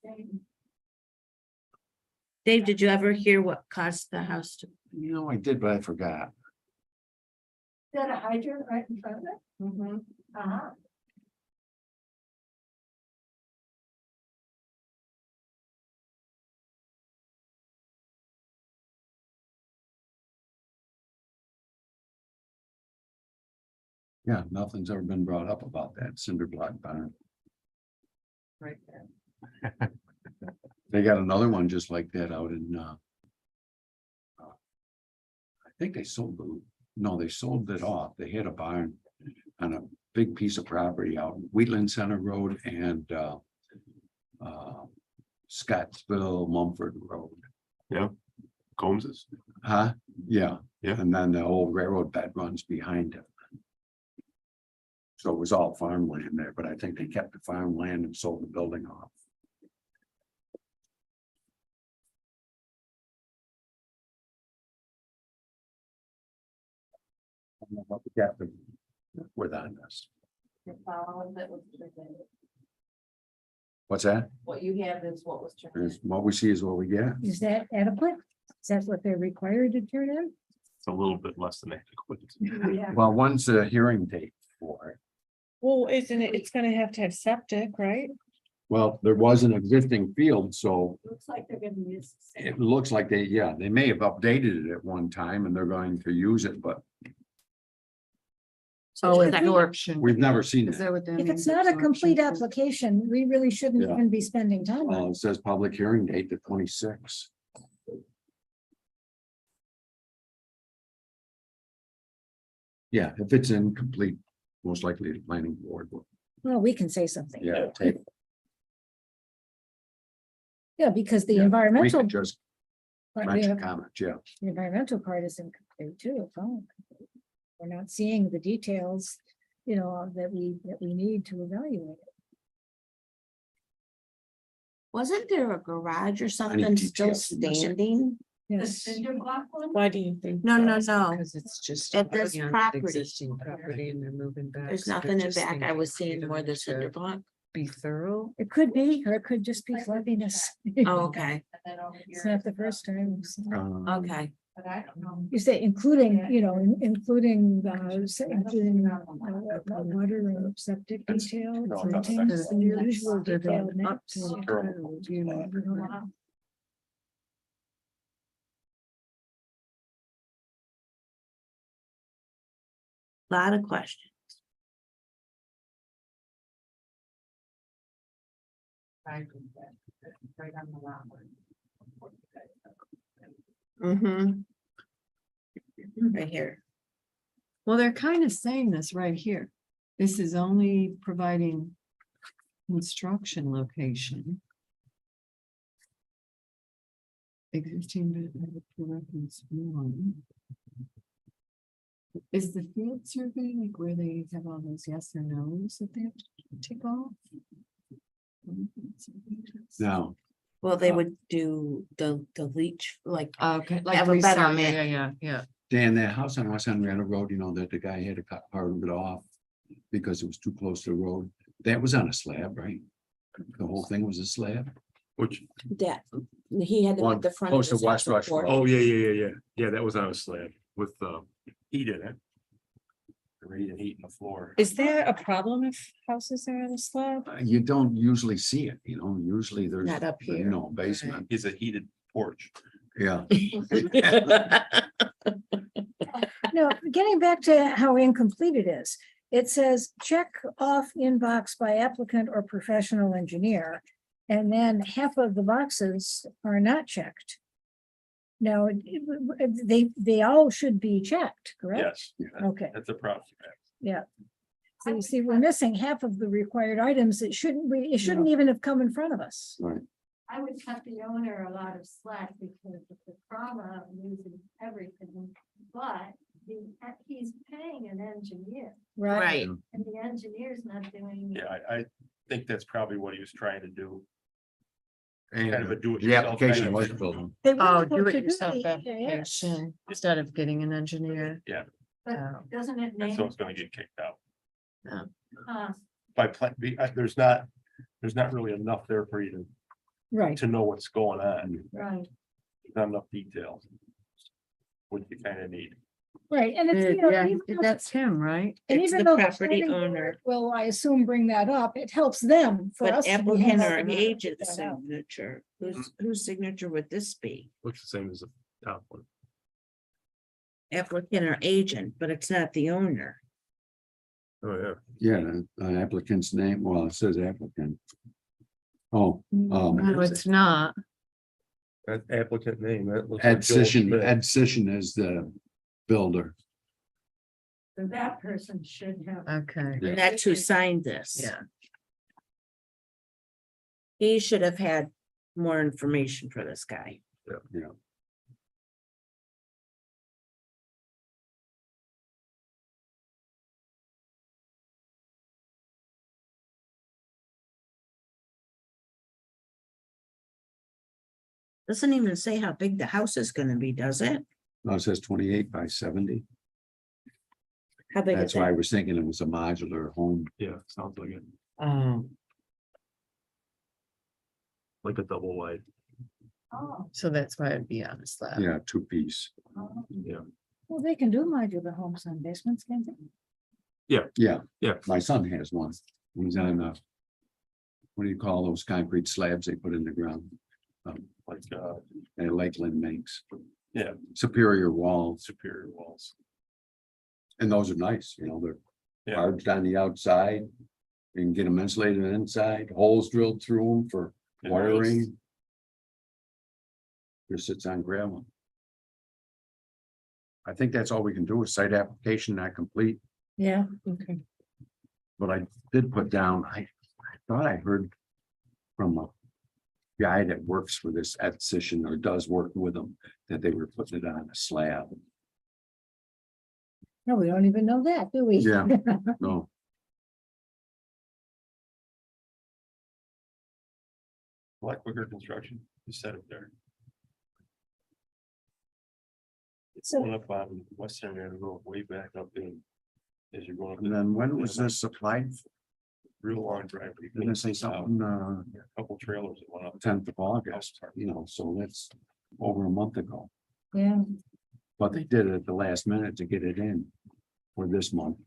Shame. Dave, did you ever hear what caused the house to? You know, I did, but I forgot. Is that a hydrant right in front of it? Mm-hmm. Uh-huh. Yeah, nothing's ever been brought up about that cinder block barn. Right there. They got another one just like that out in, I think they sold they sold it off. They had a barn on a big piece of property out in Wheatland Center Road and, Scottsville Mumford Road. Combs's. Huh? Yeah. Yeah. And then the old railroad bed runs behind it. So it was all farmland there, but I think they kept the farmland and sold the building off. I don't know what we got to work with on this. Your file that was turned in. What's that? What you have is what was turned Is in. what we see is what we get. Is that adequate? Is that what they're required to turn in? It's a little bit less than adequate. Yeah. Well, when's the hearing date for it? well, isn't it, it's gonna have to have septic, right? Well, there was an existing field, so Looks like they're gonna use. the same. it looks like they may have updated it at one time and they're going to use it, but So Oh, check- absorption. we've never seen Is it. that what that If means? it's not a complete absorption? application, we really shouldn't Yeah. even be spending time on it. It says public hearing date the 26th. Yeah, if it's incomplete, most likely the planning board will, Well, we can say something. take. Yeah, because the We environmental, could just part, we mention have- comments, yeah. the environmental part is incomplete too. It's all incomplete. We're not seeing the details, that we need to evaluate it. Wasn't there a garage or something still details in this. standing? The Yes. cinder block one? Why do you think? No, no, that? no. Because it's just. At this on property. Existing property and they're moving back. There's so they're nothing in just back. I thinking was seeing either more way the to cinder block. Be thorough. It could be, or it could just be floodiness. Oh, okay, And then over It's here. not the first time. we've seen it. okay. But I don't know. You say including, you know, including, water or septic detail. No, plantings, the usual They're detail going up next. to the code, you know. Wow. Lot of questions. Right on the lot. Mm-hmm. Right here. Well, they're kind of saying this right here. This is only providing construction location. Existing. Reference one. Is the field survey like where they have all those yes or no's that they have to tick off? Now, Well, they would do the leach, like, Okay, like Have a research, betterment. yeah. Dan, that house on West Henrietta Road, you know, that the guy had to cut part of it off because it was too close to the road. That was on a slab, right? The whole thing was a slab? Which, that, he had to One put the front of close to his West house Rush before. Road. oh, yeah. Yeah, that was on a slab with, heat in it. And heat in the floor. Is there a problem if houses are on a slab? You don't usually see it, you know, usually there's, Not up you here. know, basement, Is a heated porch. yeah. No, getting back to how incomplete it is, it says check off inbox by applicant or professional engineer. And then half of the boxes are not checked. Now, they all should be checked, correct? Yes, Okay, that's a problem. yeah. So you see, we're missing half of the required items. It shouldn't even have come in front of us. Right. I would cut the owner a lot of slack because of the trauma of losing everything, but he's paying an engineer Right, and the engineer's not doing. Yeah, I think that's probably what he was trying to do. And Kind of a do it the yourself application kind was of- building. They were Oh, supposed do to it do yourself the- yes. application instead of getting an engineer. But doesn't it And name? so it's gonna get kicked out. uh, By there's not really enough there for you Right, to know what's going on. Right. There's not enough details. What you kind of need. right. And it's, you know, Yeah, even though- that's him, right? and It's even the though property planning owner. board will, I assume, bring that up, it helps them for us. but to be applicant able or to an figure agent that out. signature, whose signature would this be? Looks the same as the top one. Applicant or agent, but it's not the owner. Oh, yeah. Yeah, the applicant's name, well, it says applicant. Oh, No, it's not. That applicant name, that looks. Ed Sisson is the builder. So that person should have. Okay, Yeah. That's who signed this. yeah. He should have had more information for this guy. Yeah. Doesn't even say how big the house is gonna be, does it? No, it says 28 by 70. How big is That's why I it? was thinking it was a modular home. Yeah, sounds like it, like a double wide. Oh. So that's why it'd be on a slab. Yeah, two piece. Yeah, Well, they can do modular homes on basements, can't they? Yeah. Yeah. My son has one. He's on what do you call those concrete slabs they put in the ground? like That Lakeland makes. Yeah. Superior walls, superior walls. and those are nice, you know, they're Yeah. arched on the outside. You can get them insulated inside, holes drilled through them for Yeah, wiring. Just sits on gravel. I think that's all we can do is site application not complete, Yeah. Okay. but I did put down, I thought I heard from a guy that works for this Ed or does work with them, that they were putting it on a slab. No, we don't even know that, do we? Yeah. No, Black Wicker Construction, you said it there. It's So- going up on Western Area Road, way back up in. As you're going up. And then when was this applied? Real long drive. Didn't it say something, Couple trailers that went up. 10th of August, you know, so that's over a month ago. Yeah, But they did it at the last minute to get it in for this month.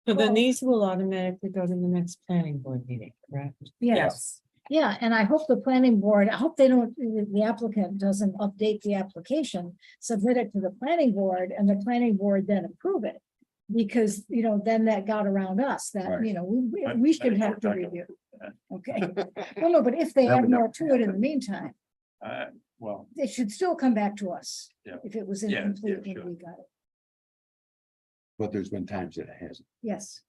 So then Well- these will automatically go to the next planning board meeting, correct? yes. Yeah, and I hope the planning board, I hope they don't, the applicant doesn't update the application, submit it to the planning board and the planning board then approve it. Because, you know, then that got around us, that, Right. you know, we should have to review. Okay, well, no, but if they That add would more to it in the meantime, Well, it should still come back to us. Yeah. If it was Yeah, incomplete yeah, when sure. we got it, But there's been times that it hasn't. yes.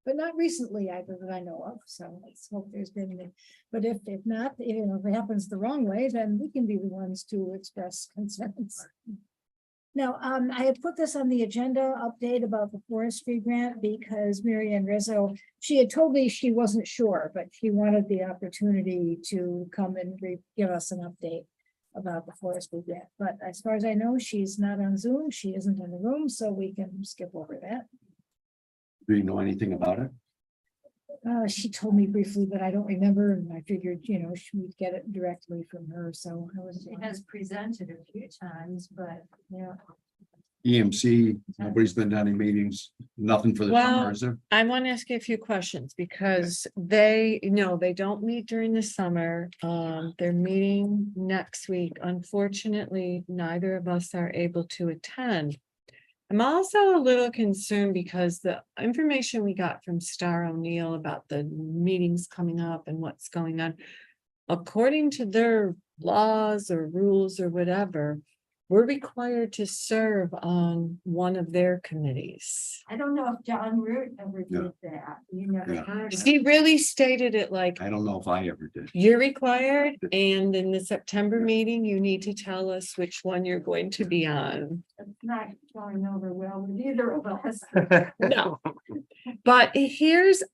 But not recently either that I know of, so let's hope there's been, but if not, you know, if it happens the wrong way, then we can be the ones to express concerns. Now, I had put this on the agenda update about the forestry grant because Mary Ann Rizzo, she had told me she wasn't sure, but she wanted the opportunity to come and give us an update about the forestry grant. But as far as I know, she's not on Zoom. She isn't in the room, so we can skip over that. Do you know anything about it? She told me briefly, but I don't remember, and I figured, you know, she would get it directly from her, so I was. She has presented a few times, but Yeah, EMC, nobody's been to any meetings, nothing for the Well- summer, is there? I want to ask you a few questions because they, no, they don't meet during the summer. They're meeting next week. Unfortunately, neither of us are able to attend. I'm also a little concerned because the information we got from Star O'Neill about the meetings coming up and what's going on. According to their laws or rules or whatever, we're required to serve on one of their committees. I don't know if John Root ever Yeah. did that. You never Yeah. heard. of He really stated it like, I don't know if I ever did. you're required, and in the September meeting, you need to tell us which one you're going to be on. it. It's not going over well with either of us. No. But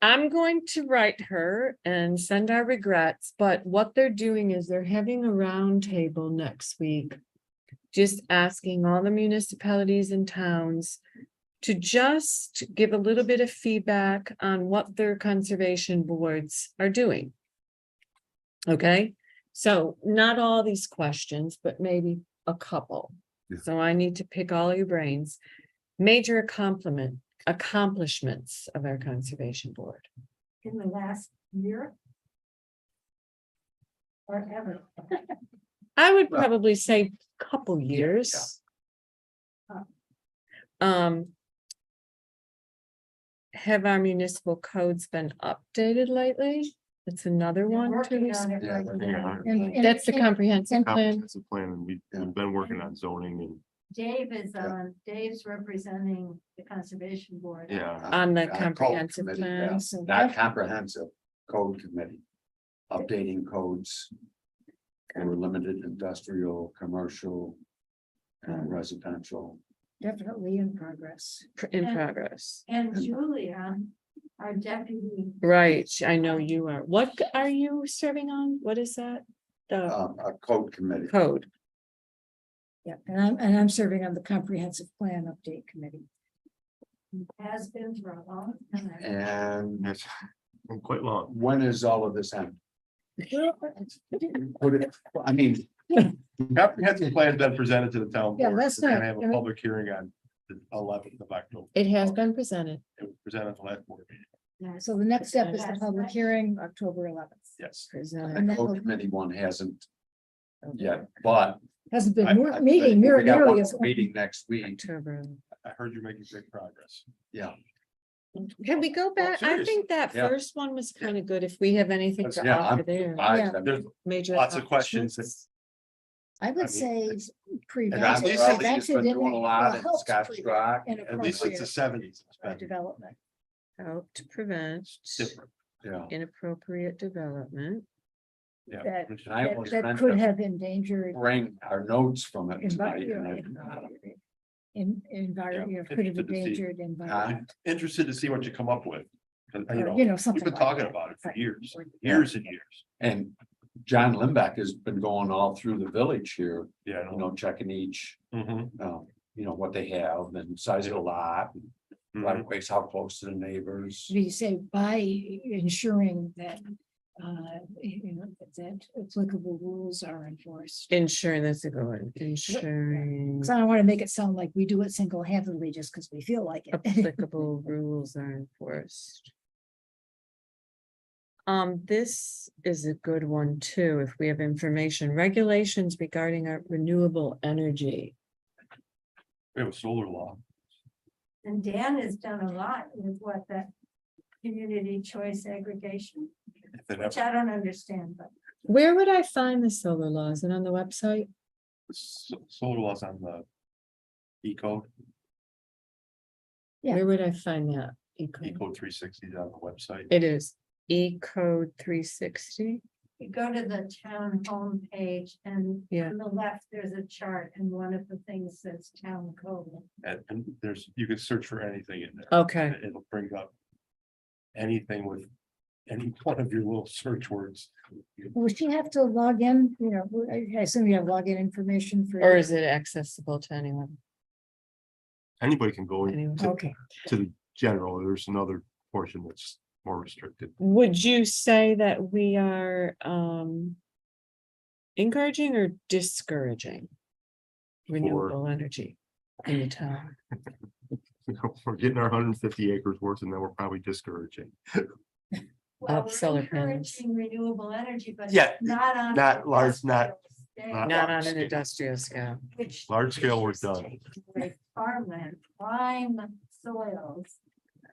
I'm going to write her and send our regrets, but what they're doing is they're having a round table next week. Just asking all the municipalities and towns to just give a little bit of feedback on what their conservation boards are doing. Okay, so not all these questions, but maybe a couple. Yeah. So I need to pick all your brains. Major accomplishments of our conservation board. In the last year. Or ever. I would Well, probably say couple years. Have our municipal codes been updated lately? It's another They're one. working to- on it Yeah, right they're now. and- That's the comprehensive plan. comprehensive plan, and we've been working on zoning and, Dave is on, Dave's representing the conservation board. yeah. On the Code comprehensive committee, plan. yeah. So Not that- comprehensive, code committee. Updating codes. For limited industrial, commercial. And residential. Definitely in progress. In progress. And Julia, our deputy, Right, I know you are. What are you serving on? What is that? The A code committee. code. Yeah, and I'm serving on the comprehensive plan update committee. has been for a long time. And It's quite long. when is all of this end? Put it, I mean, Comprehensive plan has been presented to the town. Yeah, board. that's We're gonna not- have a public hearing on the 11th of October. It has been presented. It was presented at the last board meeting. So the next step is the That's public right. hearing, October 11th. Yes. Presented. And the that code will- committee one hasn't yet, but. Hasn't been I- more meeting, we got one merely is. Meeting next week, October. I heard you're making great progress. yeah. Can we go back? I serious. think that Yeah. first one was kind of good. If we have anything to Yeah, offer there. There's Major. lots of questions. accomplishments. I would mean, say And preventive. Ronald Riley has preventive been doing a lot, and helps Scott prevent Strock. At least since the '70s. It's been Development. Help to prevent different. Yeah. inappropriate development. Yeah. That- And I almost That meant could to have endangered. bring our notes from it tonight. Environment. Environment, could have interested to see. endangered environment. Interested to see what you come up with. And, Or, you know, we've something been like talking that. about it for Right. years, Yeah. years and years. And John Limbeck has been going all through the village here, Yeah, I you know. know, checking each, Mhm, you know, what they have and size of the lot. Right mhm. away, how close to the neighbors. We say by ensuring that, you know, that applicable rules are enforced. Ensuring that's a good one, ensuring Cause I don't want to make it sound like we do it single-handedly just because we feel like it. applicable rules are enforced. This is a good one too, if we have information, regulations regarding our renewable energy. We have a solar law. And Dan has done a lot with what that community choice aggregation, If it which ever- I don't understand, but Where would I find the solar laws? And on the website? Solar laws on the E-code, Yeah. Where would I find that? Eco- E-code 360 is on the website. It is E-code 360. you go to the town homepage and Yeah. on the left, there's a chart and one of the things says town code. And there's, you can search for anything in there. Okay, It'll bring up anything with any one of your little search words. Will she have to log in, you know, I assume you have login information for. or is it accessible to anyone? Anybody can go Anyone? into Okay, the general, there's another portion that's more restricted. Would you say that we are encouraging or discouraging renewable energy in the town? We're getting our 150 acres worth and then we're probably discouraging. Well, we're solar panels. encouraging renewable energy, but Yeah, not on. not large, not- industrial scale, not Not on large an scale. industrial scale. which large scale, we're is done. taking away Farmland, prime soils.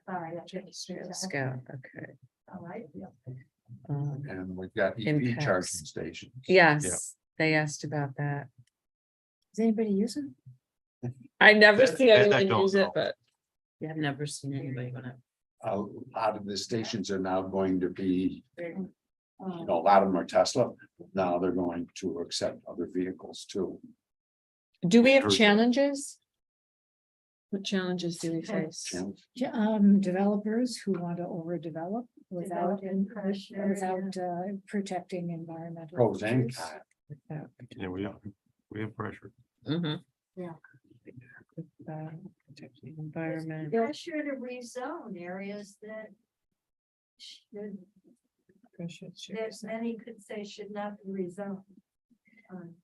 Sorry. that's it. Industrial scale, okay. How I feel. And we've got EV Impacts. charging stations. Yes, they asked about that. is anybody using? I never That- see that I anyone don't use it, know. but Yeah, I've never seen anybody when I. A lot of the stations are now going to be, you Um, know, a lot of them are Tesla. Now they're going to accept other vehicles too. do we have Or- challenges? What challenges do we face? Challenge. Developers who want to overdevelop without, Development pressure, without, protecting environmental. Pros and features. cons. Yeah, we have pressure. Mhm. Protecting environment. Pressure to rezone areas that should, that many could say should not be rezoned.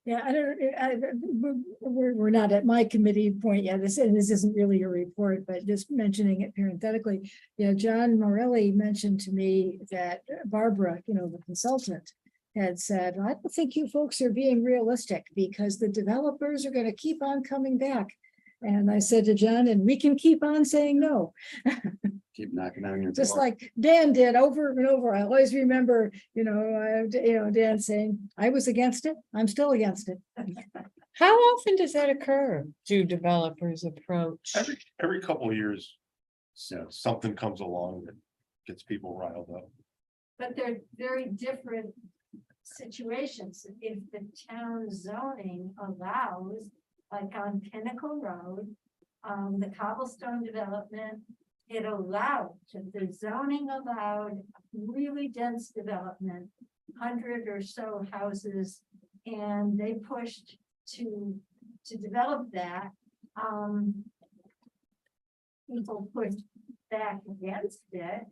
Yeah, I don't, we're not at my committee point yet. This isn't really a report, but just mentioning it parenthetically. You know, John Morelli mentioned to me that Barbara, you know, the consultant, had said, I don't think you folks are being realistic because the developers are going to keep on coming back. And I said to John, and we can keep on saying no. Keep knocking on your Just door. like Dan did over and over. I always remember, Dan saying, I was against it. I'm still against it. How often does that occur? Do developers approach? Every couple of years, something comes along that gets people riled up. But they're very different situations. If the town zoning allows, like on Pinnacle Road, the cobblestone development, it allowed, the zoning allowed really dense development, 100 or so houses, and they pushed to develop that. People pushed back against it.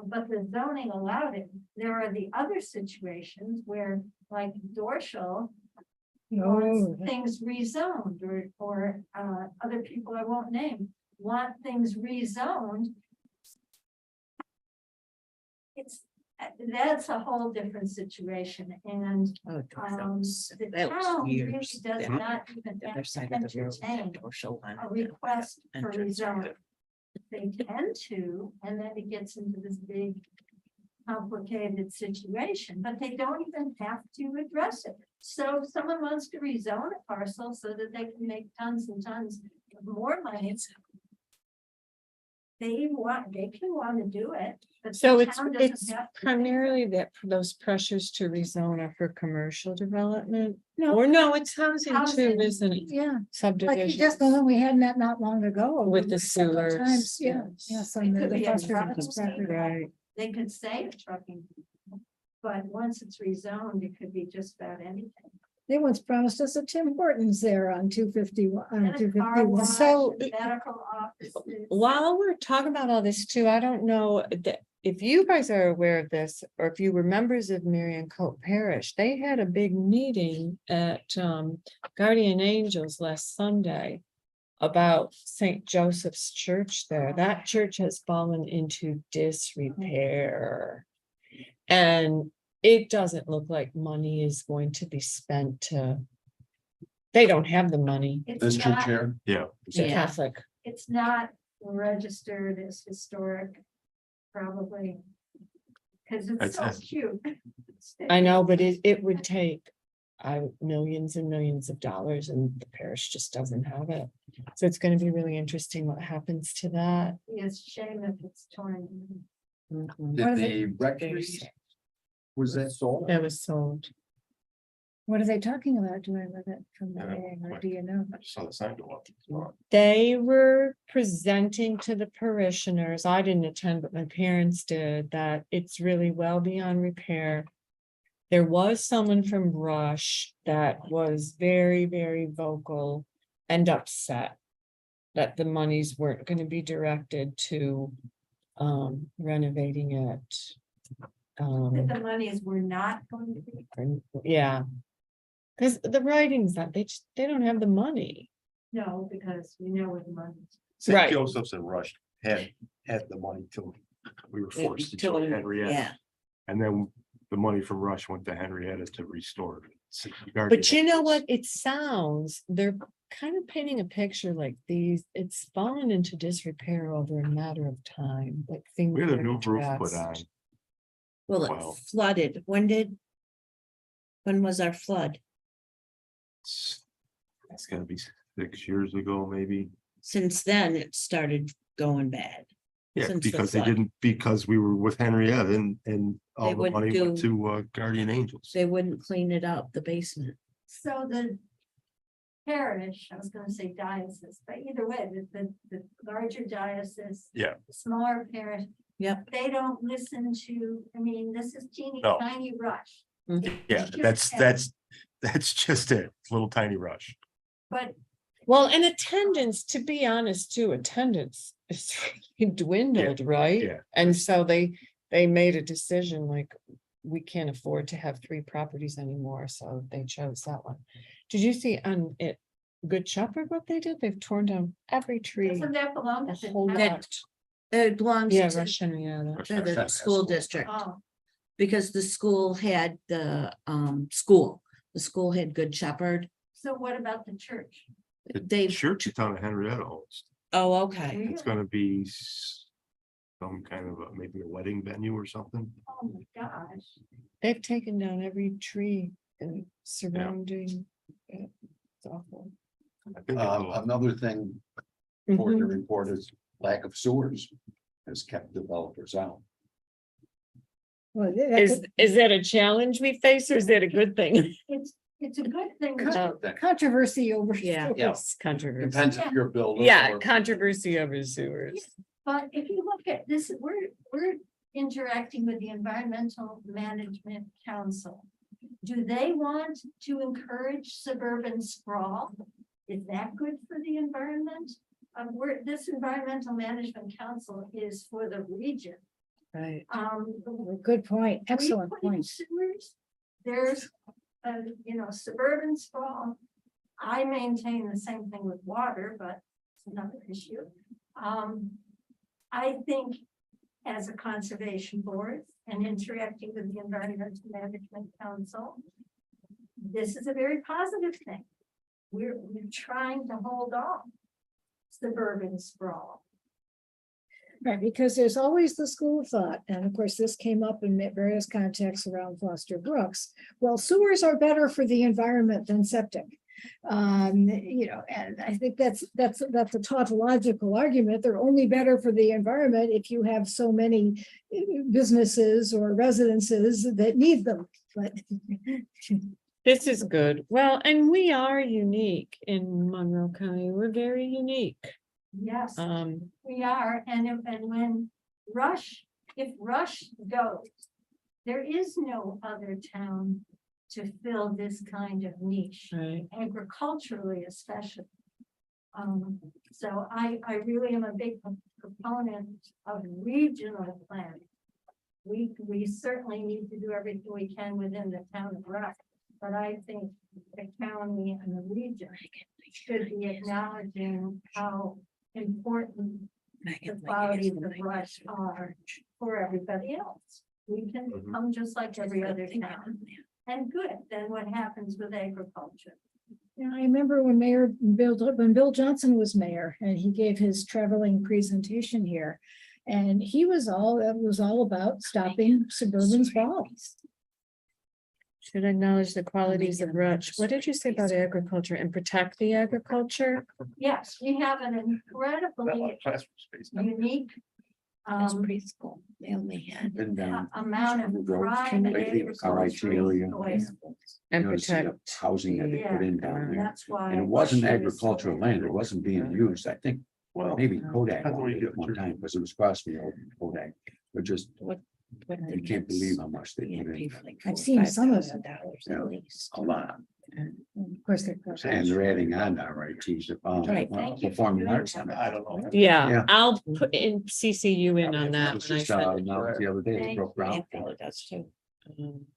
But the zoning allowed it. There are the other situations where, like Dorschel, wants things rezoned, or other people I won't name want things rezoned. That's a whole different situation, and Oh, the that town was really years. does that- not even The have other to side of the road. entertain Dorschel wanted a to request for entrance. rezoning. They tend to, and then it gets into this big complicated situation, but they don't even have to address it. So if someone wants to rezone a parcel so that they can make tons and tons of more money, they can want to do it. But the So it's town doesn't have to. primarily that those pressures to rezone are for commercial development? No. Or no, it's housing too, Housing. isn't it? Yeah, like Subdivision. just the one we had not long ago. With the Several sewers, times, yeah, yes. yeah. It some of could the be a clusters and trucking stuff. stop. Right. They could say a trucking. But once it's rezoned, it could be just about anything. They once promised us a Tim Hortons there on 251, on And a car 251. wash, So- medical offices. While we're talking about all this too, I don't know that if you guys are aware of this, or if you were members of Marion Coat Parish, they had a big meeting at Guardian Angels last Sunday about St. Joseph's Church there. That church has fallen into disrepair. And it doesn't look like money is going to be spent to. They don't have the money. It's This church not- here, Yeah. It's a Yeah. Catholic. It's not registered as historic, probably. Cause it's so That's- cute. I know, but it would take millions and millions of dollars and the parish just doesn't have it. So it's gonna be really interesting what happens to that. It's a shame if it's torn. Mhm. did What is the Very rectory, sad. was that sold? That was sold. What are they talking about doing with it from the Yeah, meeting, or right. do you know? I just saw the sign go up. They were presenting to the parishioners. I didn't attend, but my parents did, that it's really well beyond repair. There was someone from Rush that was very, very vocal and upset that the monies weren't gonna be directed to renovating it. That the monies were not going to be, Yeah. Cause the writings that they don't have the money. no, because we know where the money's. Right. St. Joseph's and Rush had the money till. We were forced to Till- join Henrietta, Yeah, and then the money from Rush went to Henrietta to restore it. But you know what? It sounds, they're kind of painting a picture like it's fallen into disrepair over a matter of time, like things. We had a are new roof put on. addressed. well, Wow. it flooded. When was our flood? It's gotta be 6 years ago, maybe. Since then, it started going bad. Yeah, Since the because they flood. didn't, because we were with Henrietta and all They the wouldn't money went do- to Guardian Angels. They wouldn't clean it up, the basement. So the parish, I was gonna say diocese, but either way, the larger diocese. Yeah. the Smaller parish. Yep. They don't listen to, I mean, this is teeny No. tiny Rush, Yeah, that's just it, little tiny Rush. but Well, and attendance, to be honest, too, attendance is really dwindled, right? yeah. And so they made a decision like, we can't afford to have 3 properties anymore, so they chose that one. Did you see on it, Good Shepherd, what they did? They've torn down every tree. doesn't that belong A to the whole town? That- lot. It belongs Yeah, to Russian, yeah. to the That's school cool. district, Oh, because the school had the school. The school had Good Shepherd. so what about the church? They, Church in town of Henrietta owns. oh, okay. It's gonna be some kind of maybe a wedding venue or something. Oh my gosh, They've taken down every tree and surrounding. It's awful. I think it's Another thing for the Mhm. report is lack of sewers has kept developers out. Well, Is that a challenge we face or is that a good thing? it's a good thing. It's a that- good thing. controversy over. Yeah. Yeah. It's controversy. Depends if you're building. Yeah, or- controversy over sewers. But if you look at this, we're interacting with the Environmental Management Council. Do they want to encourage suburban sprawl? Is that good for the environment? This Environmental Management Council is for the region. Right. Good point, we excellent put in point. sewers, there's, suburban sprawl. I maintain the same thing with water, but it's another issue. I think as a conservation board and interacting with the Environmental Management Council, this is a very positive thing. We're trying to hold off suburban sprawl. Right, because there's always the school of thought, and of course, this came up in various contexts around Foster Brooks. Well, sewers are better for the environment than septic. And I think that's a tautological argument. They're only better for the environment if you have so many businesses or residences that need them, but. This is good. Well, and we are unique in Monroe County. We're very unique. Yes. We are, and when if Rush goes, there is no other town to fill this kind of niche, Right. agriculturally especially. So I really am a big proponent of regional planning. We certainly need to do everything we can within the town of Rock, but I think the county and the region should be acknowledging how important the qualities of brush are for everybody else. We can Mhm. become just like every other town. And good, then what happens with agriculture? Yeah, I remember when when Bill Johnson was mayor and he gave his traveling presentation here. And it was all about stopping suburban sprawl. Should acknowledge the qualities of Rutch. What did you say about agriculture and protect the agriculture? Yes, we have an Not a lot incredibly of classroom space. unique That's um, preschool. They only had. Been down. amount of pride in Lately, RIT area. agricultural choice. And You know, see the protect. housing that they put in Yeah, down there. that's why. And it wasn't she was so agricultural land, it wasn't being used, I think, Well, maybe Kodak Depends on what you wanted do it with one your- time, because it was across the old Kodak. But just, What you can't believe how much they Yeah, put pay in, for like I've seen some of $4,000 Yeah. at least. a lot. Of course, they're. And they're adding on to RITs, Right. Thank you for performing doing arts that. center. I don't know. Yeah, Yeah. I'll put in CCU in on that. It's when I just, send it. now the other day, they Thank broke you. ground. Probably does too.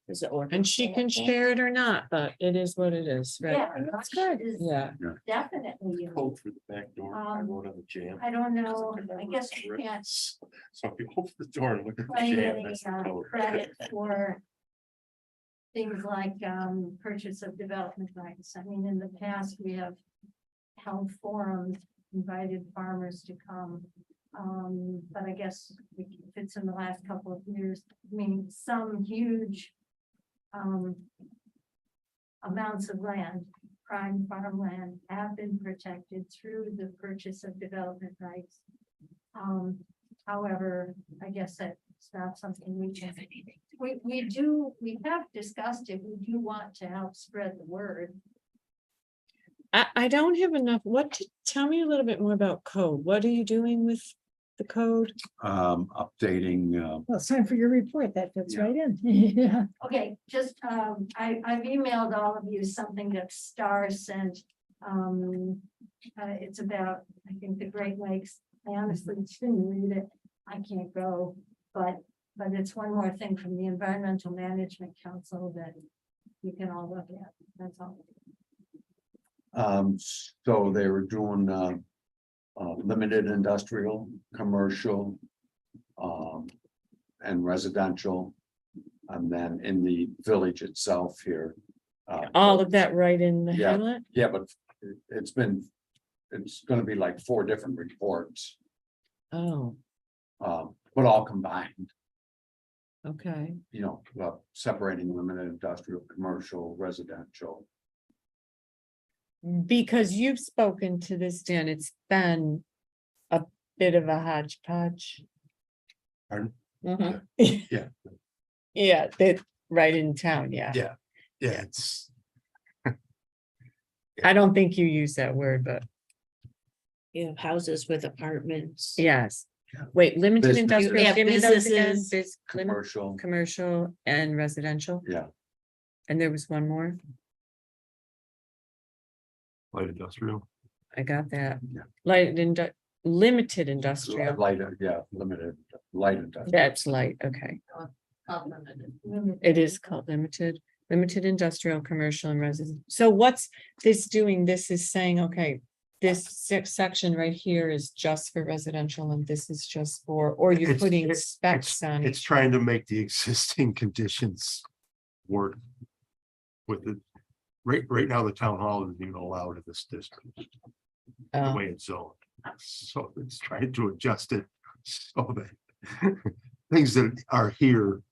Is it ordered? And she can share it or not, but it is what it is, right? Yeah, That's Rush good. is Yeah. definitely unique. Code through the back door. I Um, wrote on the jam. I don't know, I guess you can't So if you open the door and look at the claim jam, any that's the code. credit for things like purchase of development rights. I mean, in the past, we have held forums, invited farmers to come. But I guess if it's in the last couple of years, I mean, some huge amounts of land, prime farmland, have been protected through the purchase of development rights. However, I guess that's not something we can, we have discussed it, we do want to help spread the word. I don't have enough. Tell me a little bit more about code. What are you doing with the code? Updating, Well, it's time for your report. That fits Yeah. right in. Yeah. Okay, just, I've emailed all of you something that Star sent. It's about, I think, the Great Lakes. I honestly didn't read it. I can't go, but it's one more thing from the Environmental Management Council that you can all look at. That's all. so they were doing, limited industrial, commercial, and residential. And then in the village itself here. All of that right in the Yeah. hamlet? Yeah, but it's gonna be like 4 different reports, Oh, but all combined, okay. you know, separating limited industrial, commercial, residential. Because you've spoken to this, Dan, it's been a bit of a hodgepodge. Pardon? Mhm. Yeah. Yeah, that, right in town, yeah. Yeah. Yeah, it's, I don't think you use that word, but You have houses with apartments. yes. Wait, limited Business. industrial, You have give me those again. businesses. Commercial, Commercial and residential, yeah, and there was one more, Light industrial. I got that. Yeah. Limited industrial, light, yeah, limited, light industrial. that's light, okay. It is called limited industrial, commercial and resident. So what's this doing? This is saying, okay, this section right here is just for residential and this is just for, or you're It's- putting it's- specs on It's it. trying to make the existing conditions work with it. Right now, the town hall isn't even allowed in this district, the Oh, way it's zoned. So it's trying to adjust it so that things that are here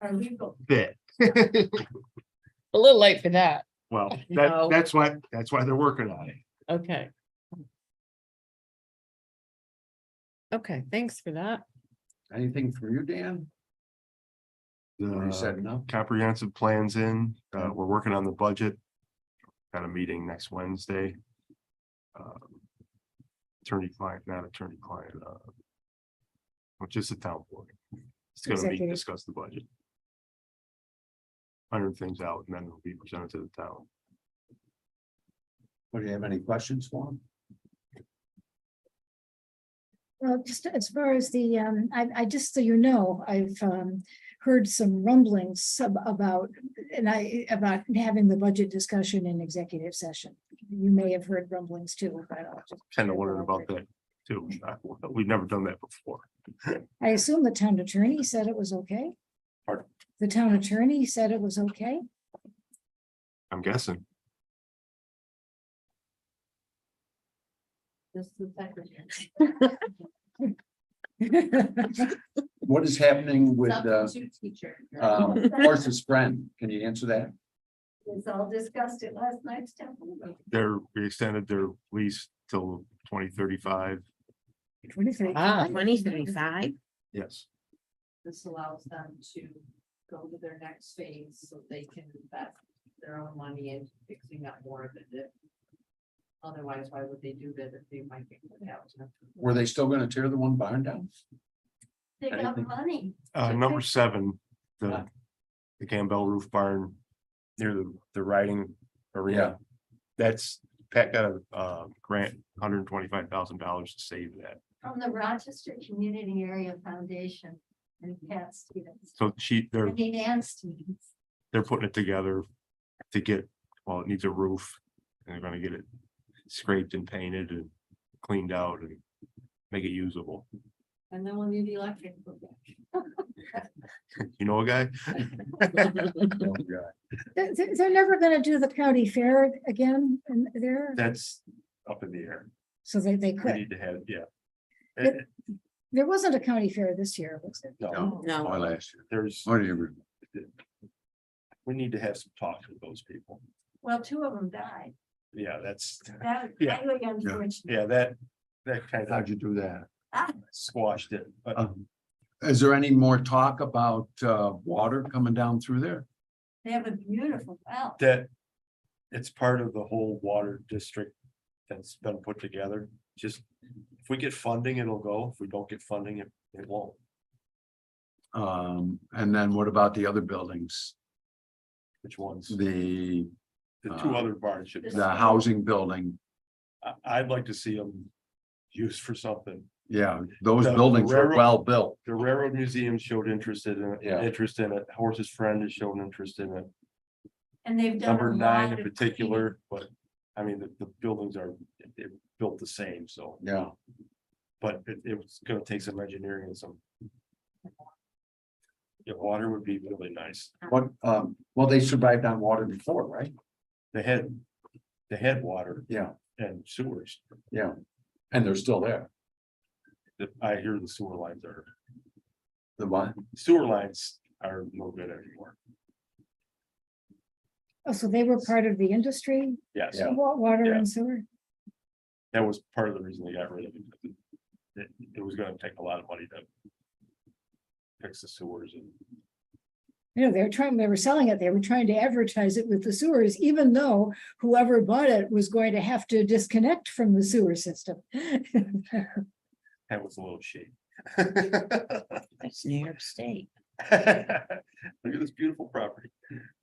Are legal. fit. a little late for that. Well, No. that's why they're working on it. Okay. Okay, thanks for that. Anything for you, Dan? You said no? Comprehensive plans in, we're working on the budget. Got a meeting next Wednesday. Attorney client, not attorney client, which is the town board. It's gonna Executive. discuss the budget. iron things out, and then it'll be presented to the town. Do you have any questions for him? Well, just as far as the, I just so you know, I've heard some rumblings about, about having the budget discussion in executive session. You may have heard rumblings too, but I'll just. Kind of wondered about that too. We've never done that before. I assume the town attorney said it was okay. Pardon? The town attorney said it was okay. I'm guessing. Just the secretary. What is happening with Substitute teacher. Horse's friend? Can you answer that? It's all discussed at last night's temple. We extended their lease till 2035. 2035. Yes. This allows them to go to their next phase so they can invest their own money into fixing up more of it. Otherwise, why would they do that if they might get put out? Were they still gonna tear the one barn down? They got Anything? money. Number 7, the Campbell Roof Barn near the riding arena. That's, Pat got a grant, $125,000 to save that. From the Rochester Community Area Foundation and Pat Stevens. So I mean, Ann Stevens. they're putting it together to get, well, it needs a roof. And they're gonna get it scraped and painted and cleaned out and make it usable. And then we'll need the electric. You know a guy? They're never gonna do the county fair again and there, That's up in the air. so they We could. need to have, yeah. But- There wasn't a county fair this year, was it? No, No. Or last year? there's, Or do you? we need to have some talks with those people. Well, 2 of them died. Yeah, that's, That was Yeah. highly unfortunate. yeah, that kind How'd of you do that? squashed it, but Is there any more talk about water coming down through there? They have a beautiful well. that. It's part of the whole water district that's been put together. Just, if we get funding, it'll go. If we don't get funding, it won't. And then what about the other buildings? Which ones? The 2 other barns should. housing building? I'd like to see them used for something. Yeah, those The buildings are railroad- well built. The Railroad Museum showed interest in it, Yeah. Horse's Friend has shown interest in it. And they've done. Number a 9 lot in of particular, but I mean, the buildings are, they're built the same, so, Yeah. but it was gonna take some engineering and some. Yeah, water would be really nice. What, well, they survived on water before, right? They had water Yeah, and sewers. yeah. And they're still there. I hear the sewer lines are no good anymore. Oh, so they were part of the industry, Yes, Yeah. water Yeah. and sewer? that was part of the reason they got rid of it. It was gonna take a lot of money to fix the sewers and. You know, they were selling it, they were trying to advertise it with the sewers, even though whoever bought it was going to have to disconnect from the sewer system. That was a little shady. That's New York State. Look at this beautiful property.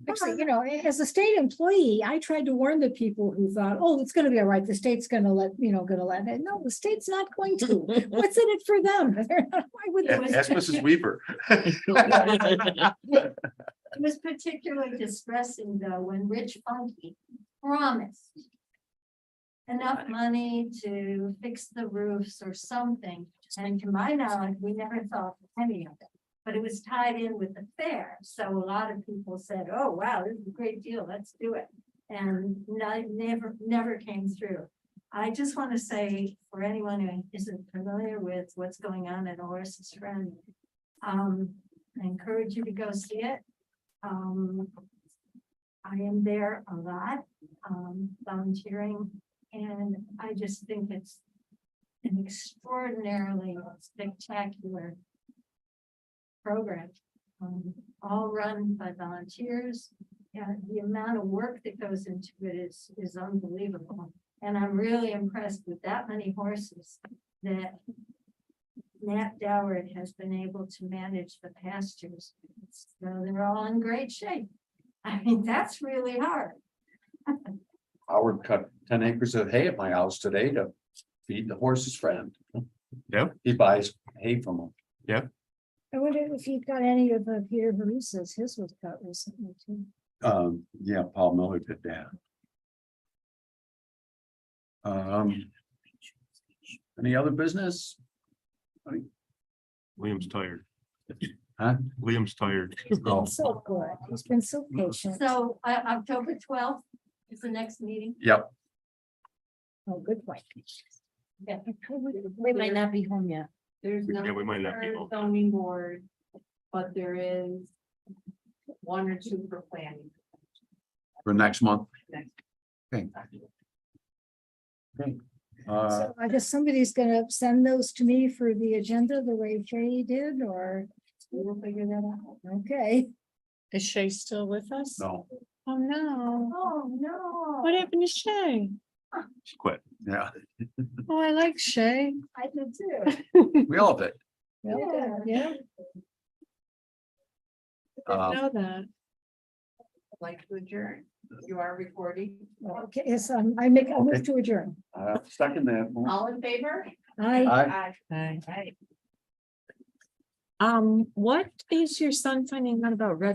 Actually, you know, as a state employee, I tried to warn the people who thought, oh, it's gonna be all right, the state's gonna let, no, the state's not going to. What's in it for them? They're not- Why would they? Ask Mrs. Weaver. It was particularly distressing though, when Rich Funky promised enough money to fix the roofs or something. And to my knowledge, we never thought any of it, but it was tied in with the fair. So a lot of people said, oh, wow, this is a great deal, let's do it. And never came through. I just want to say, for anyone who isn't familiar with what's going on at Horace's Friend, I encourage you to go see it. I am there a lot, volunteering, and I just think it's an extraordinarily spectacular program, all run by volunteers. Yeah, the amount of work that goes into it is unbelievable. And I'm really impressed with that many horses that Nat Doward has been able to manage the pastures. So they're all in great shape. I mean, that's really hard. Howard cut 10 acres of hay at my house today to feed the horse's friend. Yep. He buys hay from him. I wonder if you've got any of Peter Barusa's, his was cut recently too. Yeah, Paul Miller did that. Any other business? Liam's tired. Huh? Liam's tired. Oh, He's so good. He's been so patient. So, October 12th is the next meeting. yep, Oh, good point. Yeah. We might not be home yet. There's no. Yeah, we might not be able to. Zoning board, but there is one or two for planning. for next month. Next. Okay. Okay. So I guess somebody's gonna send those to me for the agenda the way Shay did, or We'll figure that out. okay. Is Shay still with us? No, Oh, no. Oh, no. What happened to Shay? She quit. yeah, Oh, I like Shay. I do too. we all did. Okay, yeah. Know that. Like to adjourn. You are recording. Okay, yes, I make a move Okay. to adjourn. Second that. All in favor? I. Aye. Hi. Right. What is your son finding out about red